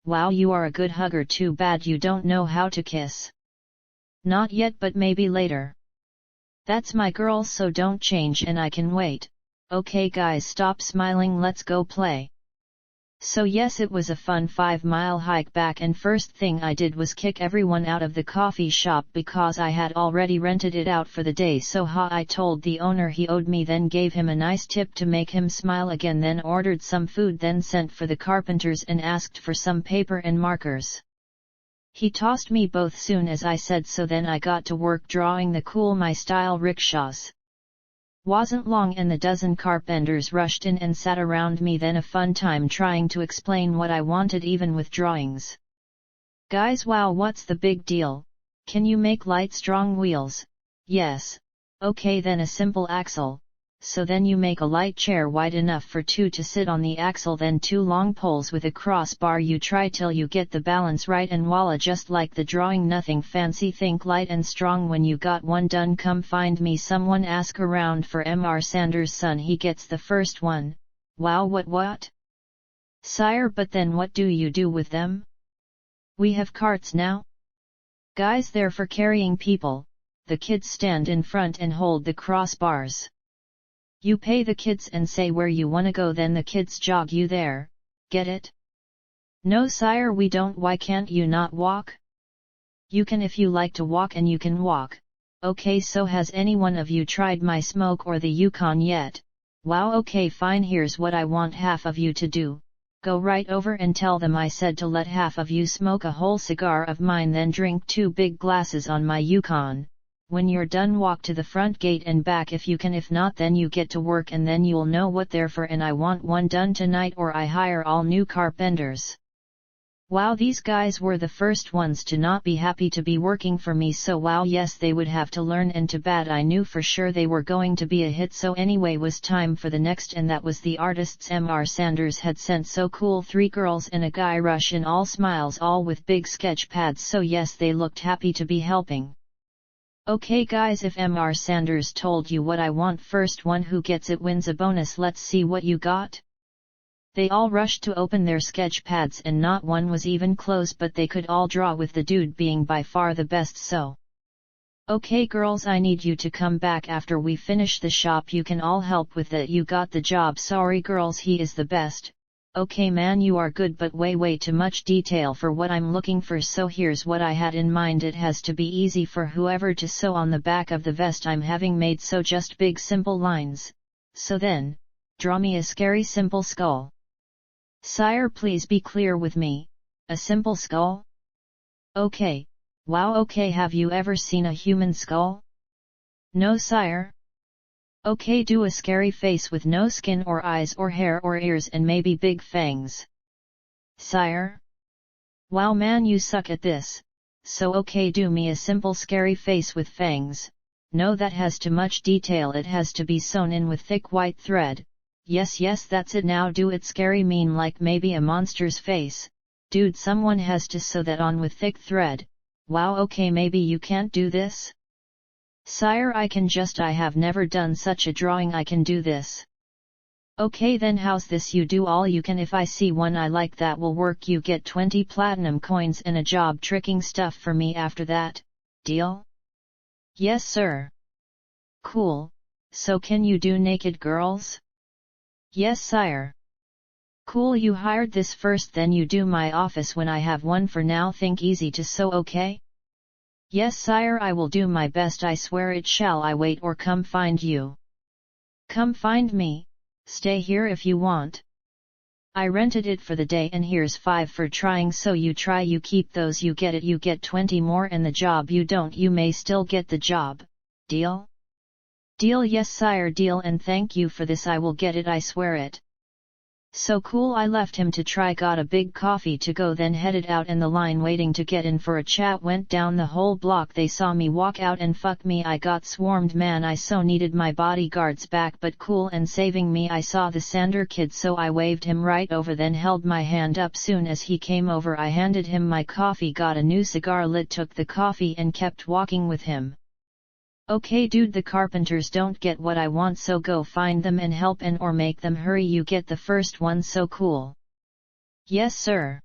Wow, you are a good hugger. Too bad you don't know how to kiss. Not yet, but maybe later. That's my girl, so don't change and I can wait. Okay guys, stop smiling, let's go play. So yes, it was a fun 5-mile hike back, and first thing I did was kick everyone out of the coffee shop because I had already rented it out for the day. So I told the owner he owed me, then gave him a nice tip to make him smile again, then ordered some food, then sent for the carpenters and asked for some paper and markers. He tossed me both soon as I said so, then I got to work drawing the cool my style rickshaws. Wasn't long and the dozen carpenters rushed in and sat around me, then a fun time trying to explain what I wanted even with drawings. Guys, wow, what's the big deal? Can you make light strong wheels? Yes. Okay, then a simple axle. So then you make a light chair wide enough for 2 to sit on the axle, then 2 long poles with a crossbar. You try till you get the balance right, and voila, just like the drawing, nothing fancy, think light and strong. When you got one done, come find me. Someone ask around for Mr. Sanders' son, he gets the first one. Wow, what? Sire, but then what do you do with them? We have carts now. Guys, they're for carrying people. The kids stand in front and hold the crossbars. You pay the kids and say where you wanna go, then the kids jog you there. Get it? No sire, we don't. Why can't you not walk? You can if you like to walk, and you can walk. Okay, so has any one of you tried my smoke or the Yukon yet? Wow, okay fine, here's what I want half of you to do. Go right over and tell them I said to let half of you smoke a whole cigar of mine, then drink 2 big glasses on my Yukon. When you're done, walk to the front gate and back if you can. If not, then you get to work, and then you'll know what they're for. And I want one done tonight or I hire all new carpenters. Wow, these guys were the first ones to not be happy to be working for me, so wow, yes, they would have to learn, and too bad. I knew for sure they were going to be a hit. So anyway, was time for the next, and that was the artists Mr. Sanders had sent. So cool, 3 girls and a guy rush in, all smiles, all with big sketch pads. So yes, they looked happy to be helping. Okay guys, if Mr. Sanders told you what I want, first one who gets it wins a bonus. Let's see what you got. They all rushed to open their sketch pads, and not one was even close, but they could all draw, with the dude being by far the best. So okay girls, I need you to come back after we finish the shop. You can all help with that. You got the job. Sorry girls, he is the best. Okay man, you are good, but way too much detail for what I'm looking for. So here's what I had in mind. It has to be easy for whoever to sew on the back of the vest I'm having made, so just big simple lines. So then, draw me a scary simple skull. Sire, please be clear with me. A simple skull? Okay. Wow, okay, have you ever seen a human skull? No sire. Okay, do a scary face with no skin or eyes or hair or ears and maybe big fangs. Sire? Wow man, you suck at this. So okay, do me a simple scary face with fangs. No, that has too much detail. It has to be sewn in with thick white thread. Yes that's it, now do it scary mean like maybe a monster's face, dude someone has to sew that on with thick thread, wow okay maybe you can't do this? Sire I have never done such a drawing, I can do this. Okay then how's this, you do all you can, if I see one I like that will work you get 20 platinum coins and a job tricking stuff for me after that, deal? Yes sir. Cool, so can you do naked girls? Yes sire. Cool, you hired this first then you do my office when I have one, for now think easy to sew, okay? Yes sire, I will do my best, I swear it. Shall I wait or come find you? Come find me, stay here if you want. I rented it for the day and here's 5 for trying, so you try, you keep those, you get it, you get 20 more, and the job you don't, you may still get the job, deal? Deal, yes sire, deal, and thank you for this, I will get it, I swear it. So cool, I left him to try, got a big coffee to go, then headed out, and the line waiting to get in for a chat went down the whole block. They saw me walk out and fuck me, I got swarmed, man, I so needed my bodyguards back, but cool, and saving me I saw the Sander kid, so I waved him right over, then held my hand up. Soon as he came over I handed him my coffee, got a new cigar lit, took the coffee and kept walking with him. Okay dude, the carpenters don't get what I want, so go find them and help, and or make them hurry, you get the first one, so cool. Yes sir.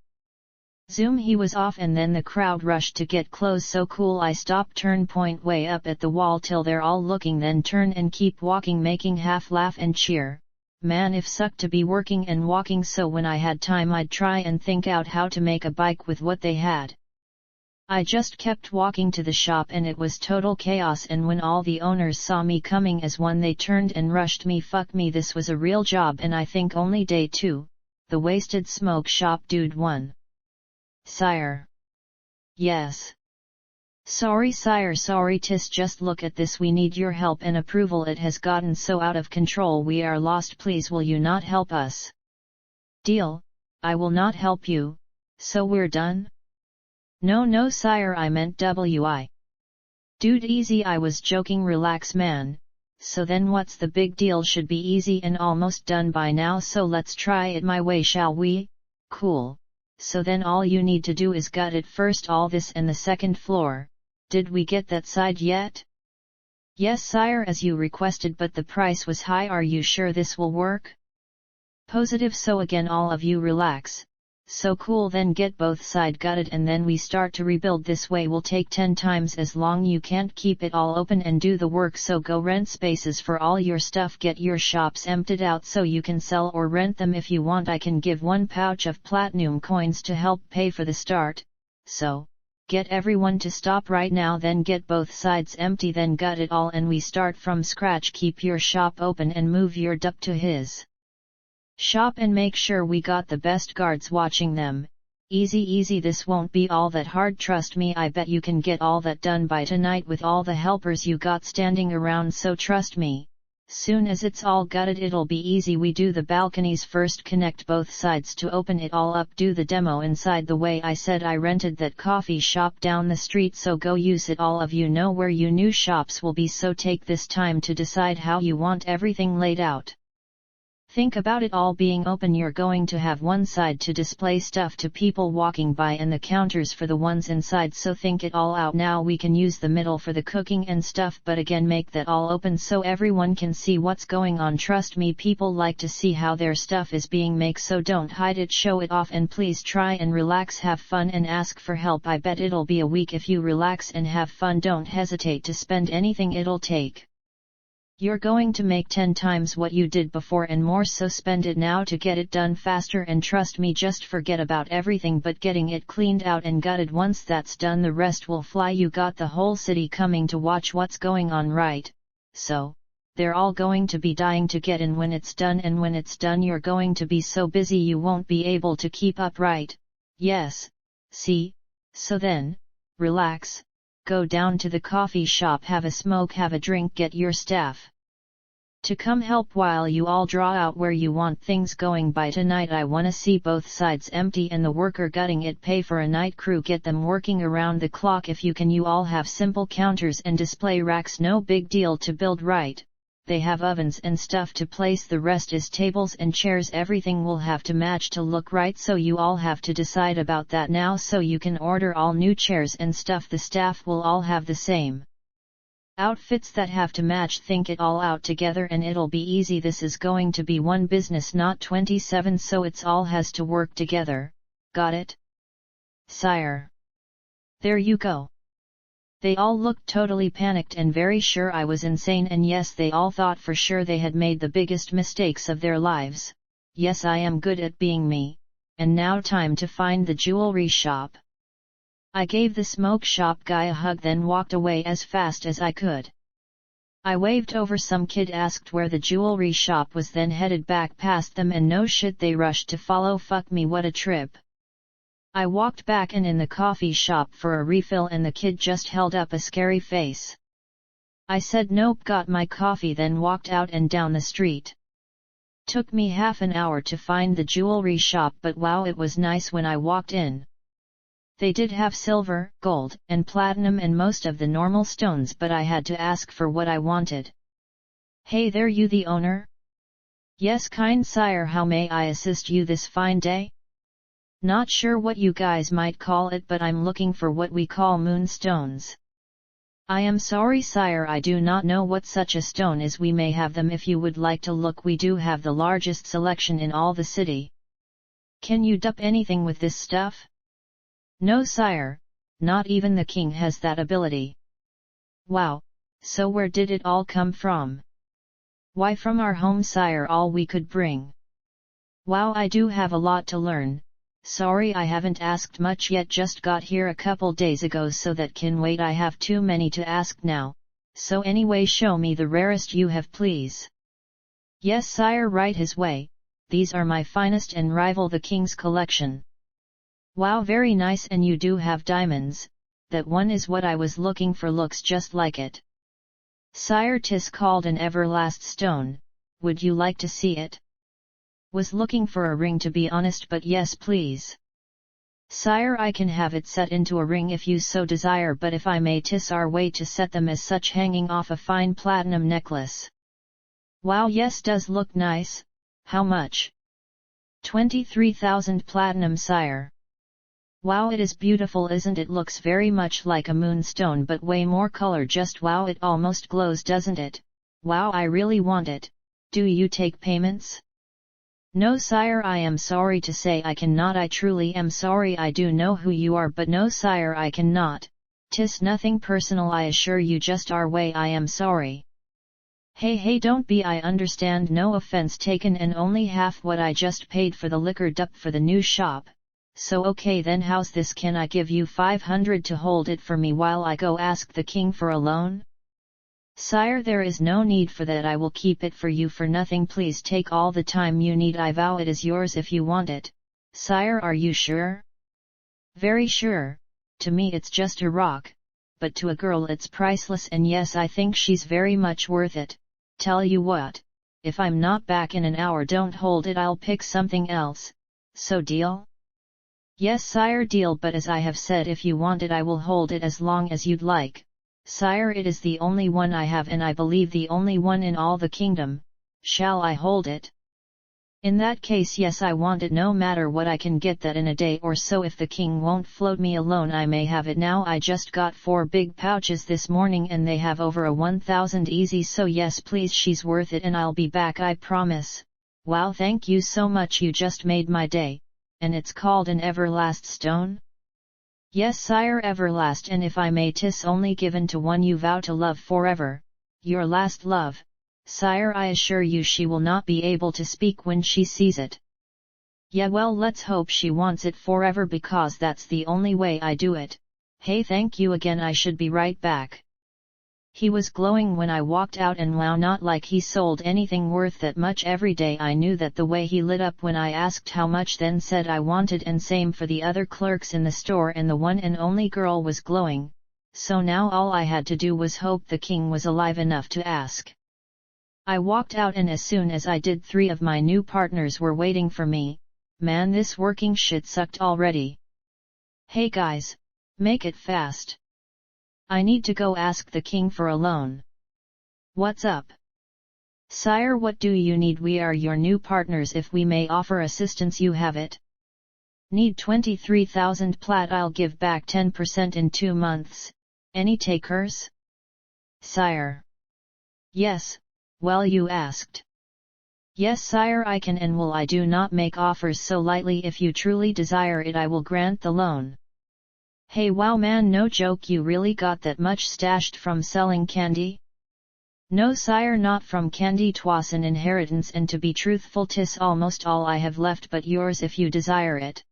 Zoom, he was off and then the crowd rushed to get close, so cool, I stop, turn, point way up at the wall till they're all looking, then turn and keep walking, making half laugh and cheer. Man, if sucked to be working and walking, so when I had time I'd try and think out how to make a bike with what they had. I just kept walking to the shop and it was total chaos, and when all the owners saw me coming as one they turned and rushed me. Fuck me, this was a real job, and I think only day 2. The wasted smoke shop dude 1. Sire. Yes. Sorry sire, sorry tis, just look at this, we need your help and approval, it has gotten so out of control, we are lost, please will you not help us? Deal, I will not help you, so we're done? No sire, I meant WI. Dude easy, I was joking, relax man. So then what's the big deal, should be easy and almost done by now, so let's try it my way, shall we? Cool. So then all you need to do is gut it first, all this and the second floor. Did we get that side yet? Yes sire, as you requested, but the price was high, are you sure this will work? Positive, so again all of you relax. So cool, then get both side gutted and then we start to rebuild. This way will take 10 times as long, you can't keep it all open and do the work, so go rent spaces for all your stuff, get your shops emptied out so you can sell or rent them if you want. I can give 1 pouch of platinum coins to help pay for the start, so get everyone to stop right now, then get both sides empty, then gut it all and we start from scratch. Keep your shop open and move your dup to his shop and make sure we got the best guards watching them. Easy, this won't be all that hard, trust me, I bet you can get all that done by tonight with all the helpers you got standing around, so trust me. Soon as it's all gutted it'll be easy. We do the balconies first, connect both sides to open it all up, do the demo inside the way I said. I rented that coffee shop down the street, so go use it. All of you know where your new shops will be, so take this time to decide how you want everything laid out. Think about it all being open. You're going to have one side to display stuff to people walking by and the counters for the ones inside, so think it all out now. We can use the middle for the cooking and stuff, but again make that all open so everyone can see what's going on. Trust me, people like to see how their stuff is being made, so don't hide it, show it off, and please try and relax, have fun and ask for help. I bet it'll be a week if you relax and have fun. Don't hesitate to spend anything it'll take. You're going to make 10 times what you did before and more, so spend it now to get it done faster, and trust me, just forget about everything but getting it cleaned out and gutted. Once that's done the rest will fly. You got the whole city coming to watch what's going on, right? So, they're all going to be dying to get in when it's done, and when it's done you're going to be so busy you won't be able to keep up, right? Yes. See? So then, relax. Go down to the coffee shop, have a smoke, have a drink, get your staff to come help while you all draw out where you want things going by tonight. I wanna see both sides empty and the worker gutting it. Pay for a night crew, get them working around the clock if you can. You all have simple counters and display racks, no big deal to build, right? they have ovens and stuff to place, the rest is tables and chairs, everything will have to match to look right, so you all have to decide about that now, so you can order all new chairs and stuff, the staff will all have the same outfits that have to match, think it all out together and it'll be easy, this is going to be one business not 27, so it's all has to work together, got it? Sire. There you go. They all looked totally panicked and very sure I was insane, and yes, they all thought for sure they had made the biggest mistakes of their lives. Yes, I am good at being me, and now time to find the jewelry shop. I gave the smoke shop guy a hug, then walked away as fast as I could. I waved over, some kid asked where the jewelry shop was, then headed back past them, and no shit they rushed to follow, fuck me, what a trip. I walked back and in the coffee shop for a refill, and the kid just held up a scary face. I said nope, got my coffee, then walked out and down the street. Took me half an hour to find the jewelry shop, but wow, it was nice when I walked in. They did have silver, gold, and platinum and most of the normal stones, but I had to ask for what I wanted. Hey there, you the owner? Yes, kind sire, how may I assist you this fine day? Not sure what you guys might call it, but I'm looking for what we call moonstones. I am sorry sire, I do not know what such a stone is. We may have them if you would like to look, we do have the largest selection in all the city. Can you dupe anything with this stuff? No sire, not even the king has that ability. Wow, so where did it all come from? Why, from our home sire, all we could bring. Wow, I do have a lot to learn. Sorry I haven't asked much yet, just got here a couple days ago, so that can wait, I have too many to ask now, so anyway show me the rarest you have please. Yes sire, right his way, these are my finest and rival the king's collection. Wow, very nice, and you do have diamonds, that one is what I was looking for, looks just like it. Sire, 'tis called an everlast stone, would you like to see it? Was looking for a ring to be honest, but yes please. Sire, I can have it set into a ring if you so desire, but if I may, 'tis our way to set them as such, hanging off a fine platinum necklace. Wow, yes, does look nice. How much? 23,000 platinum sire. Wow, it is beautiful, isn't it? Looks very much like a moonstone, but way more color, just wow, it almost glows, doesn't it? Wow, I really want it. Do you take payments? No sire, I am sorry to say I cannot, I truly am sorry, I do know who you are, but no sire, I cannot. 'Tis nothing personal, I assure you, just our way, I am sorry. Hey don't be, I understand, no offense taken, and only half what I just paid for the liquor dupe for the new shop. So okay then, how's this, can I give you 500 to hold it for me while I go ask the king for a loan? Sire, there is no need for that, I will keep it for you for nothing, please take all the time you need, I vow it is yours if you want it. Sire, are you sure? Very sure. To me it's just a rock, but to a girl it's priceless, and yes, I think she's very much worth it. Tell you what, if I'm not back in an hour, don't hold it, I'll pick something else. So deal? Yes sire, deal, but as I have said, if you want it I will hold it as long as you'd like. Sire, it is the only one I have, and I believe the only one in all the kingdom. Shall I hold it? In that case yes, I want it, no matter what, I can get that in a day or so. If the king won't float me alone, I may have it now. I just got 4 big pouches this morning and they have over a 1,000 easy, so yes please, she's worth it, and I'll be back, I promise. Wow, thank you so much, you just made my day. And it's called an everlast stone? Yes sire, everlast, and if I may, 'tis only given to one you vow to love forever, your last love. Sire, I assure you she will not be able to speak when she sees it. Yeah, well, let's hope she wants it forever, because that's the only way I do it. Hey, thank you again, I should be right back. He was glowing when I walked out, and wow, not like he sold anything worth that much every day. I knew that the way he lit up when I asked how much, then said I wanted, and same for the other clerks in the store, and the one and only girl was glowing. So now all I had to do was hope the king was alive enough to ask. I walked out, and as soon as I did, 3 of my new partners were waiting for me. Man, this working shit sucked already. Hey guys, make it fast. I need to go ask the king for a loan. What's up? Sire, what do you need? We are your new partners. If we may offer assistance, you have it. Need 23,000 plat. I'll give back 10% in 2 months. Any takers? Sire. Yes, well you asked. Yes sire, I can and will. I do not make offers so lightly. If you truly desire it, I will grant the loan. Hey wow man, no joke, you really got that much stashed from selling candy? No sire, not from candy, 'twas an inheritance, and to be truthful 'tis almost all I have left, but yours if you desire it.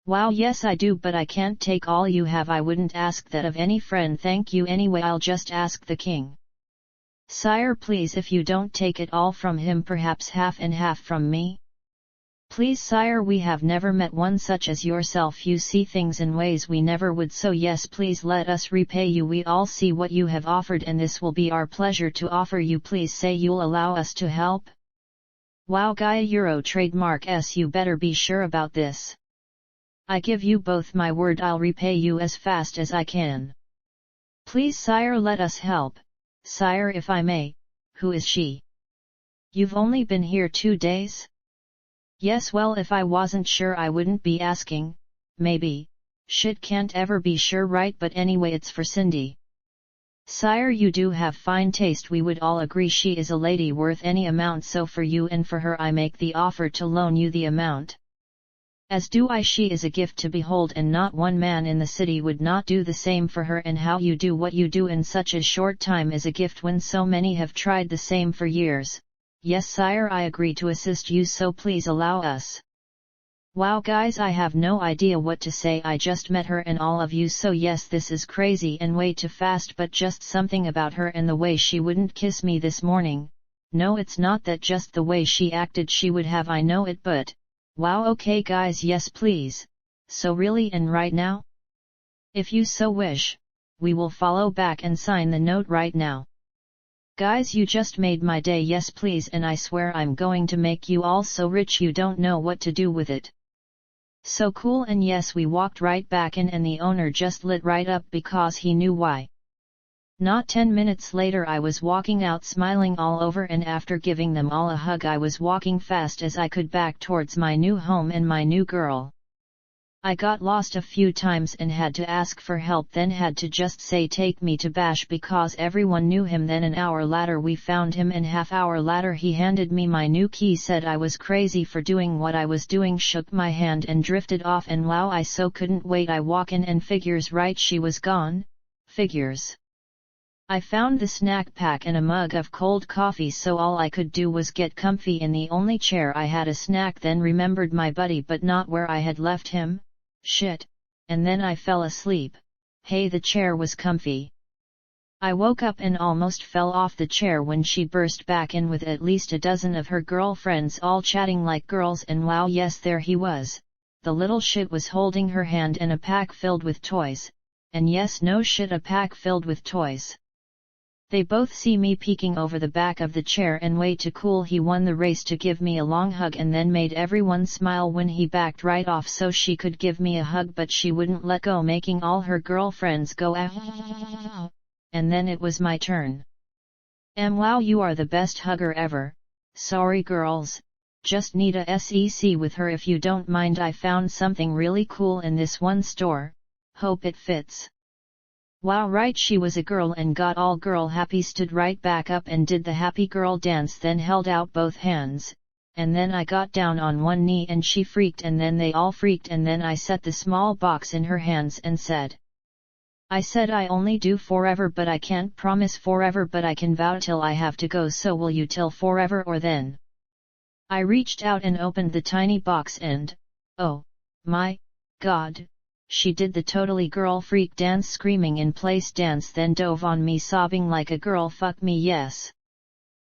Wow, yes I do, but I can't take all you have. I wouldn't ask that of any friend. Thank you anyway, I'll just ask the king. Sire, please, if you don't take it all from him, perhaps half and half from me? Please sire, we have never met one such as yourself. You see things in ways we never would, so yes, please let us repay you. We all see what you have offered, and this will be our pleasure to offer you. Please say you'll allow us to help? Wow Gaia Euro trademark S, you better be sure about this. I give you both my word, I'll repay you as fast as I can. Please sire, let us help. Sire, if I may, who is she? You've only been here 2 days? Yes, well, if I wasn't sure I wouldn't be asking. Maybe. Shit, can't ever be sure, right? But anyway, it's for Cindy. Sire, you do have fine taste. We would all agree she is a lady worth any amount, so for you and for her I make the offer to loan you the amount. As do I. She is a gift to behold, and not one man in the city would not do the same for her. And how you do what you do in such a short time is a gift when so many have tried the same for years. Yes sire, I agree to assist you, so please allow us. Wow guys, I have no idea what to say. I just met her and all of you, so yes, this is crazy and way too fast, but just something about her and the way she wouldn't kiss me this morning. No, it's not that, just the way she acted. She would have, I know it, but wow, okay guys, yes please. So really and right now? If you so wish, we will follow back and sign the note right now. Guys, you just made my day. Yes please, and I swear I'm going to make you all so rich you don't know what to do with it. So cool. And yes, we walked right back in, and the owner just lit right up because he knew why. Not 10 minutes later I was walking out smiling all over, and after giving them all a hug I was walking fast as I could back towards my new home and my new girl. I got lost a few times and had to ask for help, then had to just say take me to Bash because everyone knew him. Then an hour later we found him, and half-hour later he handed me my new key, said I was crazy for doing what I was doing, shook my hand and drifted off, and wow, I so couldn't wait. I walk in and figures, right, she was gone. Figures. I found the snack pack and a mug of cold coffee, so all I could do was get comfy in the only chair I had a snack, then remembered my buddy but not where I had left him. Shit, and then I fell asleep. Hey, the chair was comfy. I woke up and almost fell off the chair when she burst back in with at least a dozen of her girlfriends all chatting like girls, and wow, yes, there he was. The little shit was holding her hand and a pack filled with toys. And yes, no shit, a pack filled with toys. They both see me peeking over the back of the chair, and way too cool, he won the race to give me a long hug and then made everyone smile when he backed right off so she could give me a hug, but she wouldn't let go, making all her girlfriends go ah. And then it was my turn. Wow, you are the best hugger ever. Sorry girls, just need a sec with her if you don't mind. I found something really cool in this one store. Hope it fits. Wow, right, she was a girl and got all girl happy, stood right back up and did the happy girl dance, then held out both hands, and then I got down on one knee and she freaked, and then they all freaked, and then I set the small box in her hands and said, I said I only do forever, but I can't promise forever, but I can vow till I have to go, so will you till forever or then? I reached out and opened the tiny box and, oh my god, she did the totally girl freak dance, screaming in place dance, then dove on me sobbing like a girl, fuck me yes.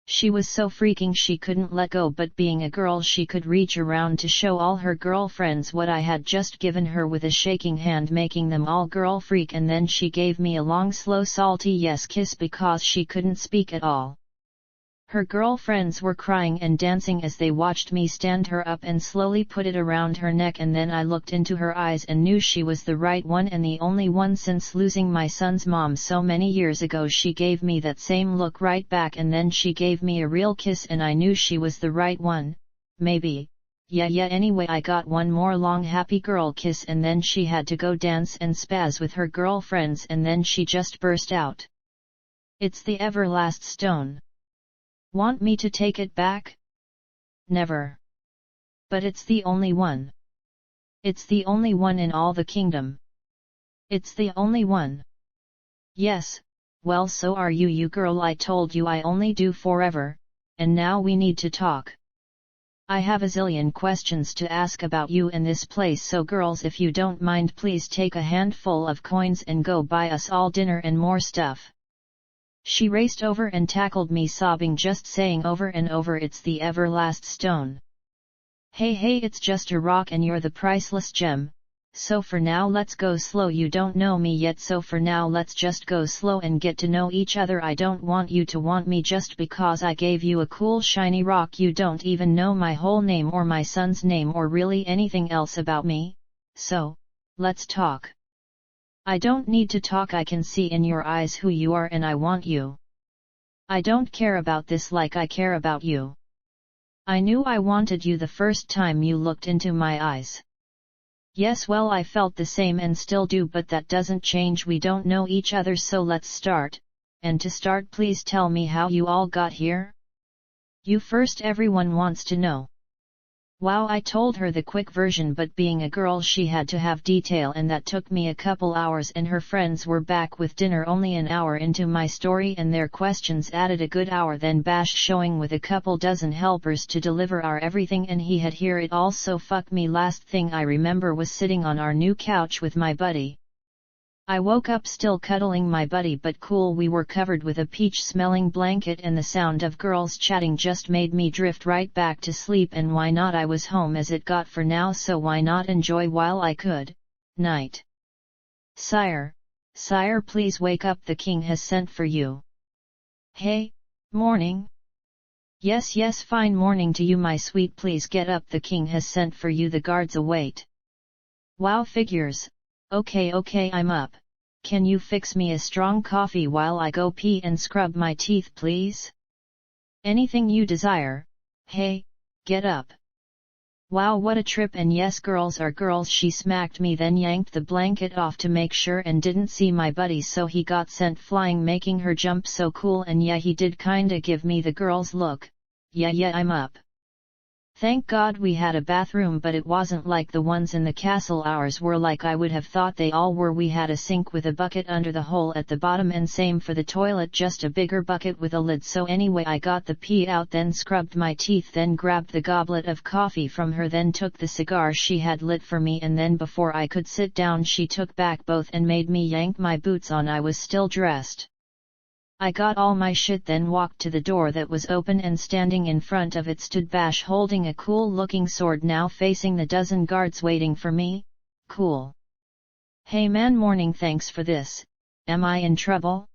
She was so freaking she couldn't let go, but being a girl she could reach around to show all her girlfriends what I had just given her with a shaking hand, making them all girl freak, and then she gave me a long slow salty yes kiss because she couldn't speak at all. Her girlfriends were crying and dancing as they watched me stand her up and slowly put it around her neck, and then I looked into her eyes and knew she was the right one and the only one. Since losing my son's mom so many years ago, she gave me that same look right back, and then she gave me a real kiss and I knew she was the right one. Maybe. Yeah, anyway, I got one more long happy girl kiss and then she had to go dance and spaz with her girlfriends, and then she just burst out. "It's the Everlast Stone. Want me to take it back?" "Never. But it's the only one. It's the only one in all the kingdom. It's the only one." "Yes, well so are you girl. I told you I only do forever, and now we need to talk. I have a zillion questions to ask about you and this place, so girls, if you don't mind, please take a handful of coins and go buy us all dinner and more stuff." She raced over and tackled me, sobbing, just saying over and over, "It's the Everlast Stone. Hey, it's just a rock and you're the priceless gem. So for now let's go slow. You don't know me yet, so for now let's just go slow and get to know each other. I don't want you to want me just because I gave you a cool shiny rock. You don't even know my whole name or my son's name or really anything else about me. So, let's talk." "I don't need to talk. I can see in your eyes who you are and I want you. I don't care about this like I care about you. I knew I wanted you the first time you looked into my eyes." "Yes, well, I felt the same and still do, but that doesn't change. We don't know each other, so let's start. And to start, please tell me how you all got here." "You first, everyone wants to know." Wow, I told her the quick version, but being a girl she had to have detail, and that took me a couple hours, and her friends were back with dinner only an hour into my story, and their questions added a good hour. Then Bash showing with a couple dozen helpers to deliver our everything, and he had hear it all, so fuck me. Last thing I remember was sitting on our new couch with my buddy. I woke up still cuddling my buddy, but cool, we were covered with a peach-smelling blanket, and the sound of girls chatting just made me drift right back to sleep. And why not? I was home as it got for now, so why not enjoy while I could? Night. Sire, please wake up, the king has sent for you." "Hey, morning." Yes, fine morning to you, my sweet, please get up, the king has sent for you, the guards await." "Wow, figures. Okay, I'm up. Can you fix me a strong coffee while I go pee and scrub my teeth, please?" "Anything you desire. Hey, get up." Wow, what a trip. And yes, girls are girls. She smacked me, then yanked the blanket off to make sure and didn't see my buddy, so he got sent flying, making her jump so cool. And yeah, he did kinda give me the girl's look. Yeah, I'm up. Thank God we had a bathroom, but it wasn't like the ones in the castle. Ours were like I would have thought they all were. We had a sink with a bucket under the hole at the bottom, and same for the toilet, just a bigger bucket with a lid. So anyway, I got the pee out, then scrubbed my teeth, then grabbed the goblet of coffee from her, then took the cigar she had lit for me, and then before I could sit down she took back both and made me yank my boots on. I was still dressed. I got all my shit, then walked to the door that was open, and standing in front of it stood Bash holding a cool looking sword, now facing the dozen guards waiting for me. Cool. "Hey man, morning, thanks for this. Am I in trouble?"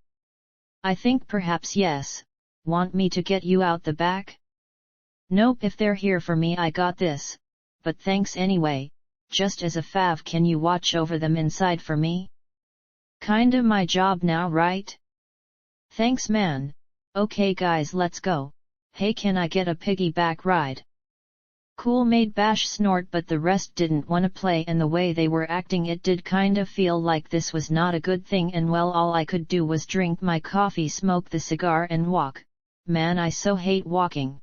"I think perhaps yes. Want me to get you out the back?" "Nope, if they're here for me I got this. But thanks anyway. Just as a fav, can you watch over them inside for me? Kinda my job now, right?" "Thanks man. Okay guys, let's go. Hey, can I get a piggyback ride?" Cool, made Bash snort, but the rest didn't wanna play, and the way they were acting it did kinda feel like this was not a good thing, and well, all I could do was drink my coffee, smoke the cigar and walk. Man, I so hate walking.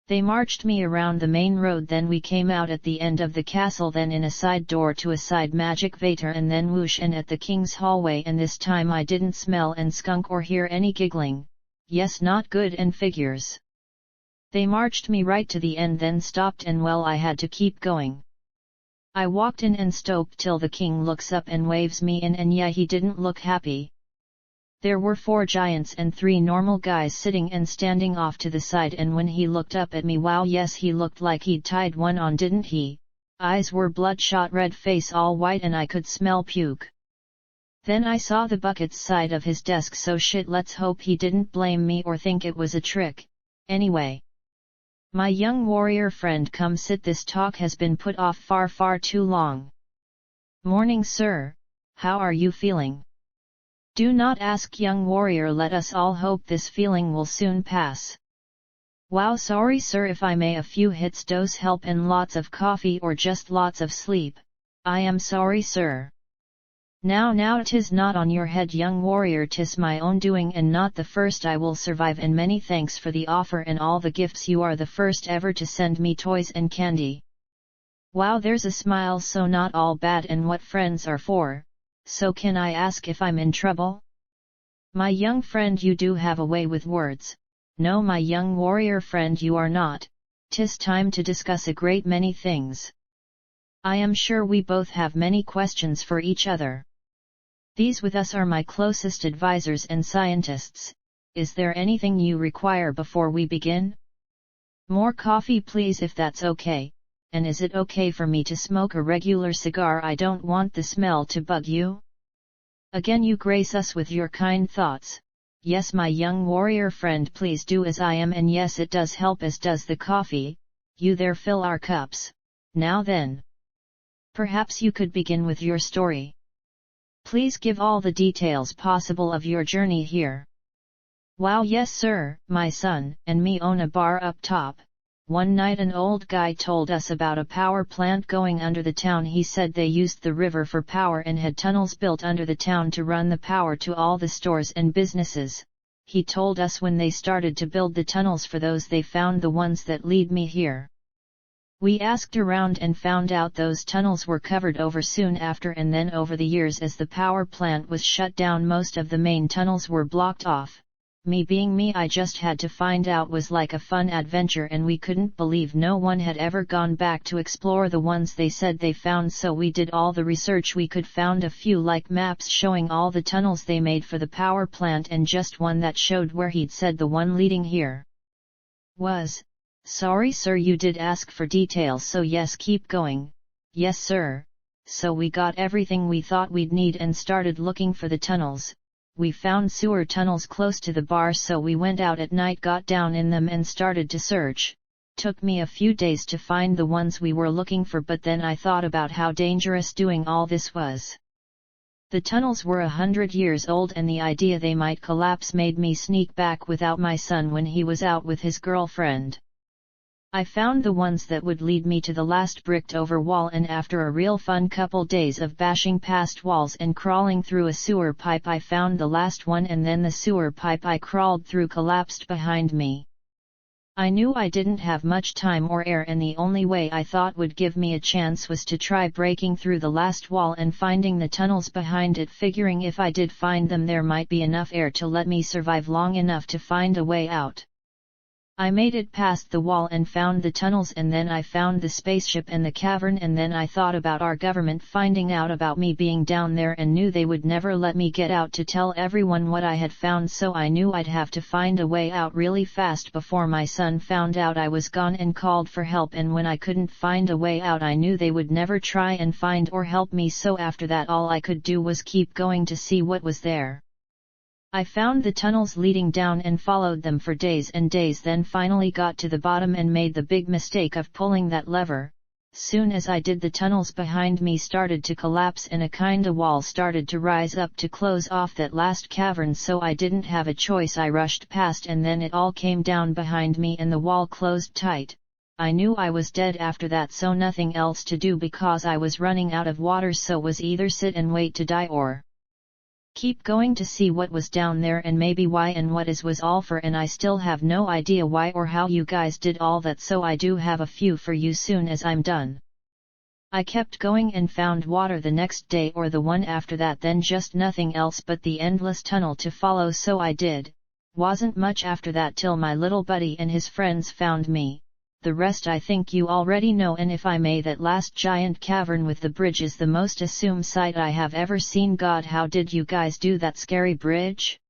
They marched me around the main road, then we came out at the end of the castle, then in a side door to a side magic vator, and then whoosh and at the king's hallway, and this time I didn't smell and skunk or hear any giggling. Yes, not good, and figures. They marched me right to the end, then stopped, and well, I had to keep going. I walked in and stopped till the king looks up and waves me in, and yeah, he didn't look happy. There were 4 giants and 3 normal guys sitting and standing off to the side, and when he looked up at me, wow, yes, he looked like he'd tied one on, didn't he? Eyes were bloodshot red, face all white, and I could smell puke. Then I saw the bucket's side of his desk, so shit, let's hope he didn't blame me or think it was a trick. Anyway, my young warrior friend, come sit, this talk has been put off far too long. Morning sir, how are you feeling? Do not ask young warrior, let us all hope this feeling will soon pass. Wow, sorry sir, if I may, a few hits dose help and lots of coffee or just lots of sleep. I am sorry sir. Now 'tis not on your head young warrior, 'tis my own doing and not the first I will survive, and many thanks for the offer and all the gifts, you are the first ever to send me toys and candy. Wow, there's a smile, so not all bad, and what friends are for. So can I ask if I'm in trouble? My young friend, you do have a way with words. No, my young warrior friend, you are not. 'Tis time to discuss a great many things. I am sure we both have many questions for each other. These with us are my closest advisors and scientists. Is there anything you require before we begin? More coffee please, if that's okay. And is it okay for me to smoke a regular cigar? I don't want the smell to bug you. Again you grace us with your kind thoughts. Yes, my young warrior friend, please do as I am, and yes, it does help, as does the coffee. You there, fill our cups. Now then, perhaps you could begin with your story. Please give all the details possible of your journey here. Wow, yes sir, my son and me own a bar up top. One night an old guy told us about a power plant going under the town. He said they used the river for power and had tunnels built under the town to run the power to all the stores and businesses. He told us when they started to build the tunnels for those, they found the ones that lead me here. We asked around and found out those tunnels were covered over soon after, and then over the years as the power plant was shut down, most of the main tunnels were blocked off. Me being me, I just had to find out, was like a fun adventure, and we couldn't believe no one had ever gone back to explore the ones they said they found, so we did all the research we could, found a few like maps showing all the tunnels they made for the power plant, and just one that showed where he'd said the one leading here was. Sorry sir, you did ask for details, so yes, keep going. Yes sir. So we got everything we thought we'd need and started looking for the tunnels. We found sewer tunnels close to the bar, so we went out at night, got down in them and started to search. Took me a few days to find the ones we were looking for, but then I thought about how dangerous doing all this was. The tunnels were 100 years old, and the idea they might collapse made me sneak back without my son when he was out with his girlfriend. I found the ones that would lead me to the last bricked over wall, and after a real fun couple days of bashing past walls and crawling through a sewer pipe, I found the last one, and then the sewer pipe I crawled through collapsed behind me. I knew I didn't have much time or air, and the only way I thought would give me a chance was to try breaking through the last wall and finding the tunnels behind it, figuring if I did find them there might be enough air to let me survive long enough to find a way out. I made it past the wall and found the tunnels, and then I found the spaceship and the cavern, and then I thought about our government finding out about me being down there and knew they would never let me get out to tell everyone what I had found, so I knew I'd have to find a way out really fast before my son found out I was gone and called for help, and when I couldn't find a way out I knew they would never try and find or help me, so after that all I could do was keep going to see what was there. I found the tunnels leading down and followed them for days and days, then finally got to the bottom and made the big mistake of pulling that lever. Soon as I did, the tunnels behind me started to collapse and a kinda wall started to rise up to close off that last cavern, so I didn't have a choice. I rushed past and then it all came down behind me and the wall closed tight. I knew I was dead after that, so nothing else to do because I was running out of water, so was either sit and wait to die or keep going to see what was down there and maybe why and what is was all for, and I still have no idea why or how you guys did all that, so I do have a few for you soon as I'm done. I kept going and found water the next day or the one after that, then just nothing else but the endless tunnel to follow, so I did. Wasn't much after that till my little buddy and his friends found me. The rest I think you already know, and if I may, that last giant cavern with the bridge is the most awesome sight I have ever seen. God, how did you guys do that scary bridge?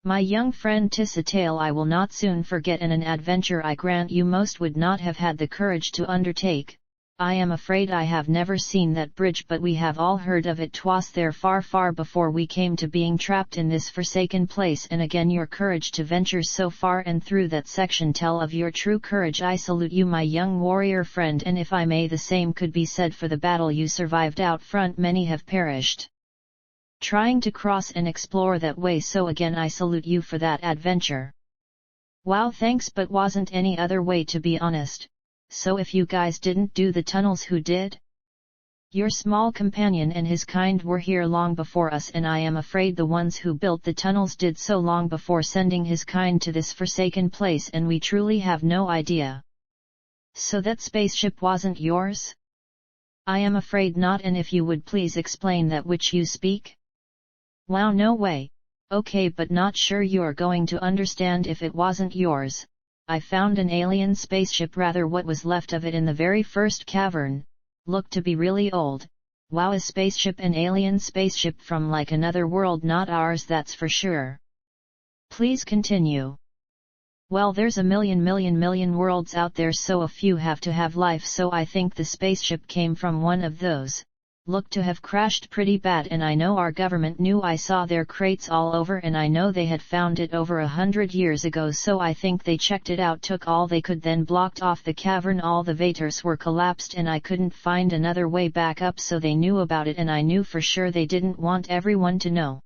My young friend, 'tis a tale I will not soon forget, and an adventure I grant you most would not have had the courage to undertake. I am afraid I have never seen that bridge, but we have all heard of it. 'Twas there far far before we came to being trapped in this forsaken place, and again your courage to venture so far and through that section tell of your true courage. I salute you, my young warrior friend, and if I may, the same could be said for the battle you survived out front. Many have perished trying to cross and explore that way, so again I salute you for that adventure. Wow, thanks, but wasn't any other way, to be honest. So if you guys didn't do the tunnels, who did? Your small companion and his kind were here long before us, and I am afraid the ones who built the tunnels did so long before sending his kind to this forsaken place, and we truly have no idea. So that spaceship wasn't yours? I am afraid not, and if you would please explain that which you speak? Wow, no way. Okay, but not sure you're going to understand if it wasn't yours. I found an alien spaceship, rather what was left of it, in the very first cavern. Looked to be really old. Wow, a spaceship, an alien spaceship from like another world, not ours, that's for sure. Please continue. Well, there's a million worlds out there, so a few have to have life, so I think the spaceship came from one of those. Looked to have crashed pretty bad, and I know our government knew. I saw their crates all over, and I know they had found it over 100 years ago, so I think they checked it out, took all they could, then blocked off the cavern. All the vators were collapsed and I couldn't find another way back up, so they knew about it, and I knew for sure they didn't want everyone to know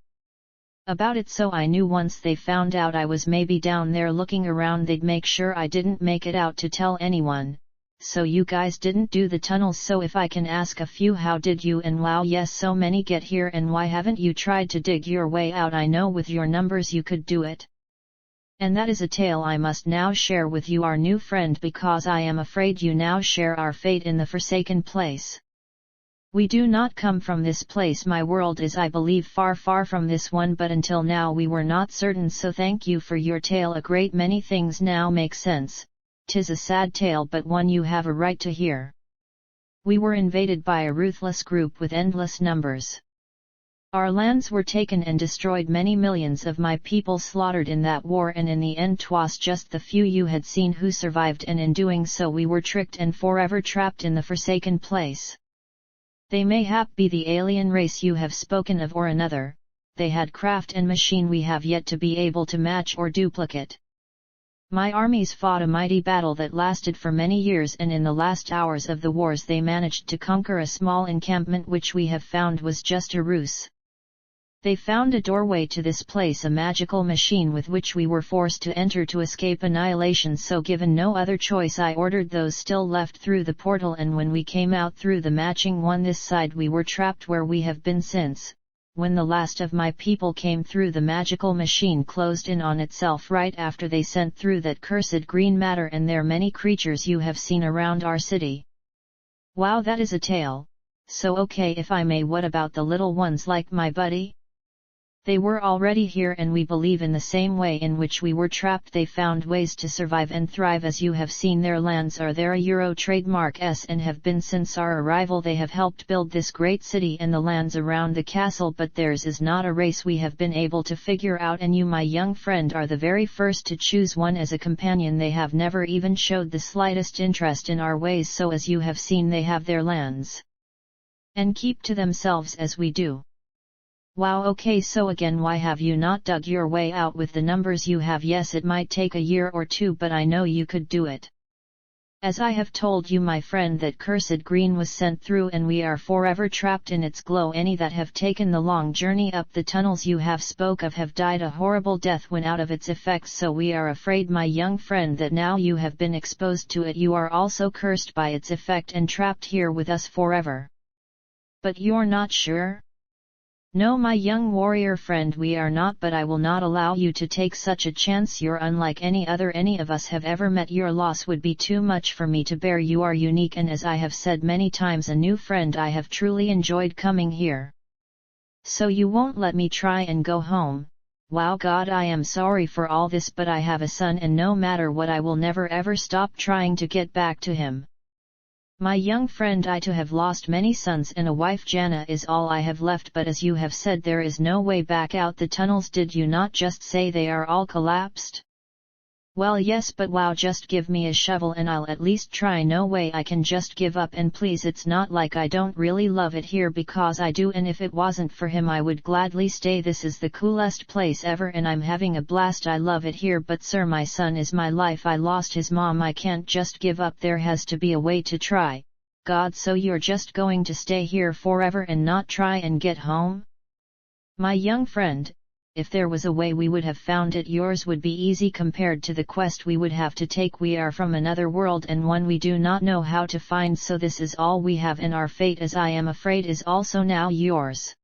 about it, so I knew once they found out I was maybe down there looking around, they'd make sure I didn't make it out to tell anyone. So you guys didn't do the tunnels, so if I can ask a few, how did you and wow, yes, so many get here, and why haven't you tried to dig your way out? I know with your numbers you could do it. And that is a tale I must now share with you, our new friend, because I am afraid you now share our fate in the forsaken place. We do not come from this place, my world is, I believe, far from this one, but until now we were not certain, so thank you for your tale. A great many things now make sense. 'Tis a sad tale, but one you have a right to hear. We were invaded by a ruthless group with endless numbers. Our lands were taken and destroyed, many millions of my people slaughtered in that war, and in the end 'twas just the few you had seen who survived, and in doing so we were tricked and forever trapped in the forsaken place. They mayhap be the alien race you have spoken of, or another. They had craft and machine we have yet to be able to match or duplicate. My armies fought a mighty battle that lasted for many years, and in the last hours of the wars they managed to conquer a small encampment which we have found was just a ruse. They found a doorway to this place, a magical machine with which we were forced to enter to escape annihilation, so given no other choice I ordered those still left through the portal, and when we came out through the matching one this side we were trapped where we have been since. When the last of my people came through, the magical machine closed in on itself right after they sent through that cursed green matter, and there many creatures you have seen around our city. Wow, that is a tale. So okay, if I may, what about the little ones like my buddy? They were already here, and we believe in the same way in which we were trapped they found ways to survive and thrive. As you have seen, their lands are their Euro trademark S and have been since our arrival. They have helped build this great city and the lands around the castle, but theirs is not a race we have been able to figure out, and you, my young friend, are the very first to choose one as a companion. They have never even showed the slightest interest in our ways, so as you have seen they have their lands and keep to themselves as we do. Wow, okay, so again, why have you not dug your way out with the numbers you have? Yes, it might take a year or two, but I know you could do it. As I have told you, my friend, that cursed green was sent through and we are forever trapped in its glow. Any that have taken the long journey up the tunnels you have spoke of have died a horrible death when out of its effects, so we are afraid, my young friend, that now you have been exposed to it, you are also cursed by its effect and trapped here with us forever. But you're not sure? No, my young warrior friend, we are not, but I will not allow you to take such a chance. You're unlike any other any of us have ever met. Your loss would be too much for me to bear. You are unique, and as I have said many times, a new friend. I have truly enjoyed coming here. So you won't let me try and go home? Wow, God, I am sorry for all this, but I have a son, and no matter what I will never ever stop trying to get back to him. My young friend, I too have lost many sons and a wife. Jana is all I have left, but as you have said, there is no way back out the tunnels. Did you not just say they are all collapsed? Well yes, but wow, just give me a shovel and I'll at least try. No way I can just give up, and please, it's not like I don't really love it here, because I do, and if it wasn't for him I would gladly stay. This is the coolest place ever and I'm having a blast. I love it here, but sir, my son is my life. I lost his mom. I can't just give up. There has to be a way to try. God, so you're just going to stay here forever and not try and get home? My young friend, if there was a way we would have found it. Yours would be easy compared to the quest we would have to take. We are from another world and one we do not know how to find, so this is all we have, and our fate, as I am afraid, is also now yours.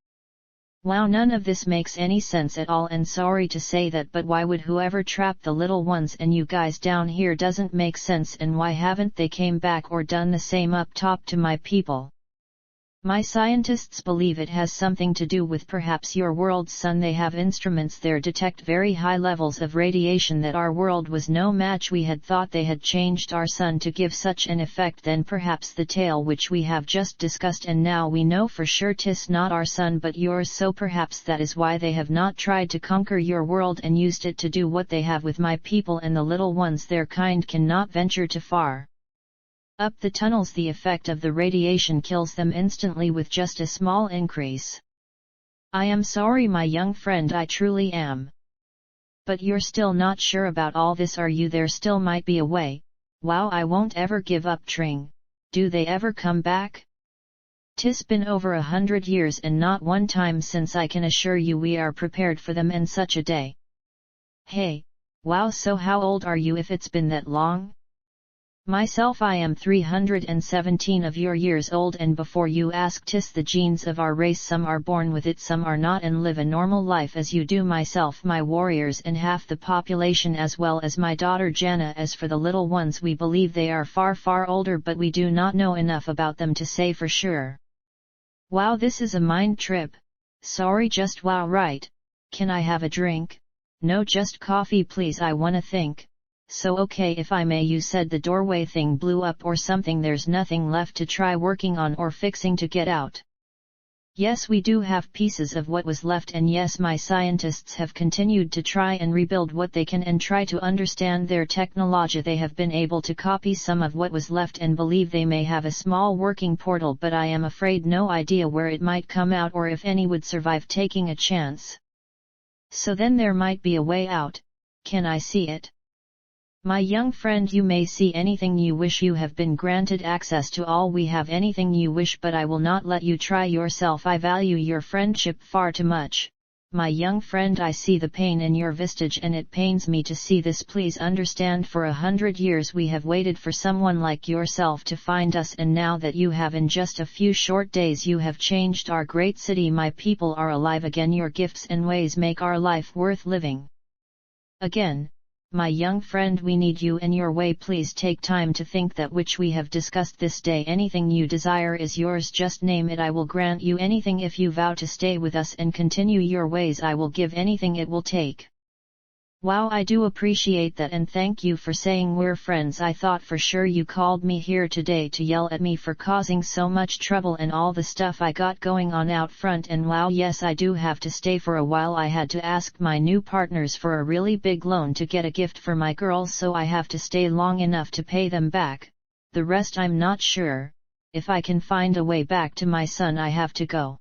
Wow, none of this makes any sense at all, and sorry to say that, but why would whoever trapped the little ones and you guys down here doesn't make sense, and why haven't they came back or done the same up top to my people? My scientists believe it has something to do with perhaps your world's sun. They have instruments there detect very high levels of radiation that our world was no match. We had thought they had changed our sun to give such an effect, then perhaps the tale which we have just discussed, and now we know for sure 'tis not our sun but yours, so perhaps that is why they have not tried to conquer your world and used it to do what they have with my people and the little ones. Their kind cannot venture too far up the tunnels. The effect of the radiation kills them instantly with just a small increase. I am sorry, my young friend, I truly am. But you're still not sure about all this, are you? There still might be a way. Wow, I won't ever give up. Tring. Do they ever come back? 'Tis been over 100 years and not one time since. I can assure you we are prepared for them and such a day. Hey, wow, so how old are you if it's been that long? Myself, I am 317 of your years old, and before you ask, 'tis the genes of our race. Some are born with it, some are not, and live a normal life as you do. Myself, my warriors, and half the population, as well as my daughter Jana. As for the little ones, we believe they are far far older, but we do not know enough about them to say for sure. Wow, this is a mind trip. Sorry, just wow, right? Can I have a drink? No, just coffee please, I wanna think. So okay, if I may, you said the doorway thing blew up or something. There's nothing left to try working on or fixing to get out. Yes, we do have pieces of what was left, and yes, my scientists have continued to try and rebuild what they can and try to understand their technology. They have been able to copy some of what was left and believe they may have a small working portal, but I am afraid no idea where it might come out or if any would survive taking a chance. So then there might be a way out. Can I see it? My young friend, you may see anything you wish. You have been granted access to all we have, anything you wish, but I will not let you try yourself. I value your friendship far too much. My young friend, I see the pain in your visage and it pains me to see this. Please understand, for 100 years we have waited for someone like yourself to find us, and now that you have, in just a few short days you have changed our great city. My people are alive again. Your gifts and ways make our life worth living again. My young friend, we need you and your way. Please take time to think that which we have discussed this day. Anything you desire is yours, just name it. I will grant you anything if you vow to stay with us and continue your ways. I will give anything it will take. Wow, I do appreciate that, and thank you for saying we're friends. I thought for sure you called me here today to yell at me for causing so much trouble and all the stuff I got going on out front, and wow, yes, I do have to stay for a while. I had to ask my new partners for a really big loan to get a gift for my girls, so I have to stay long enough to pay them back. The rest I'm not sure. If I can find a way back to my son, I have to go.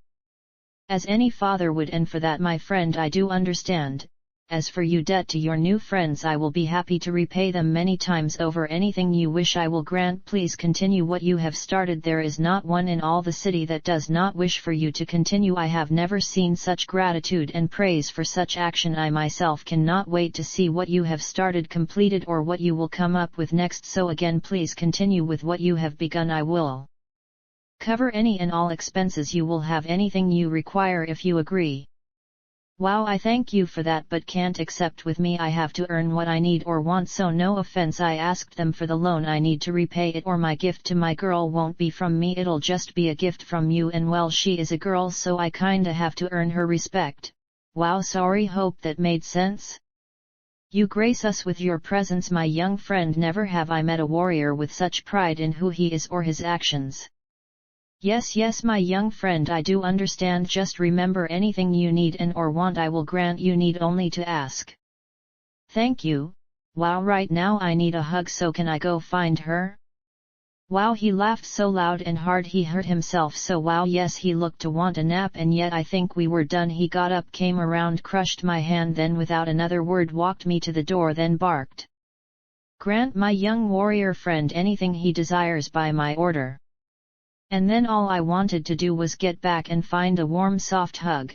As any father would, and for that, my friend, I do understand. As for your debt to your new friends, I will be happy to repay them many times over. Anything you wish I will grant. Please continue what you have started. There is not one in all the city that does not wish for you to continue. I have never seen such gratitude and praise for such action. I myself cannot wait to see what you have started completed or what you will come up with next. So again, please continue with what you have begun. I will cover any and all expenses you will have, anything you require if you agree. Wow, I thank you for that, but can't accept with me. I have to earn what I need or want, so no offense. I asked them for the loan. I need to repay it, or my gift to my girl won't be from me, it'll just be a gift from you, and well, she is a girl, so I kinda have to earn her respect. Wow, sorry, hope that made sense? You grace us with your presence, my young friend. Never have I met a warrior with such pride in who he is or his actions. Yes, my young friend, I do understand. Just remember, anything you need and or want I will grant. You need only to ask. Thank you. wow, right now I need a hug, so can I go find her? Wow, he laughed so loud and hard he hurt himself, so wow, yes, he looked to want a nap, and yet I think we were done. He got up, came around, crushed my hand, then without another word walked me to the door, then barked, "Grant my young warrior friend anything he desires by my order." And then all I wanted to do was get back and find a warm soft hug.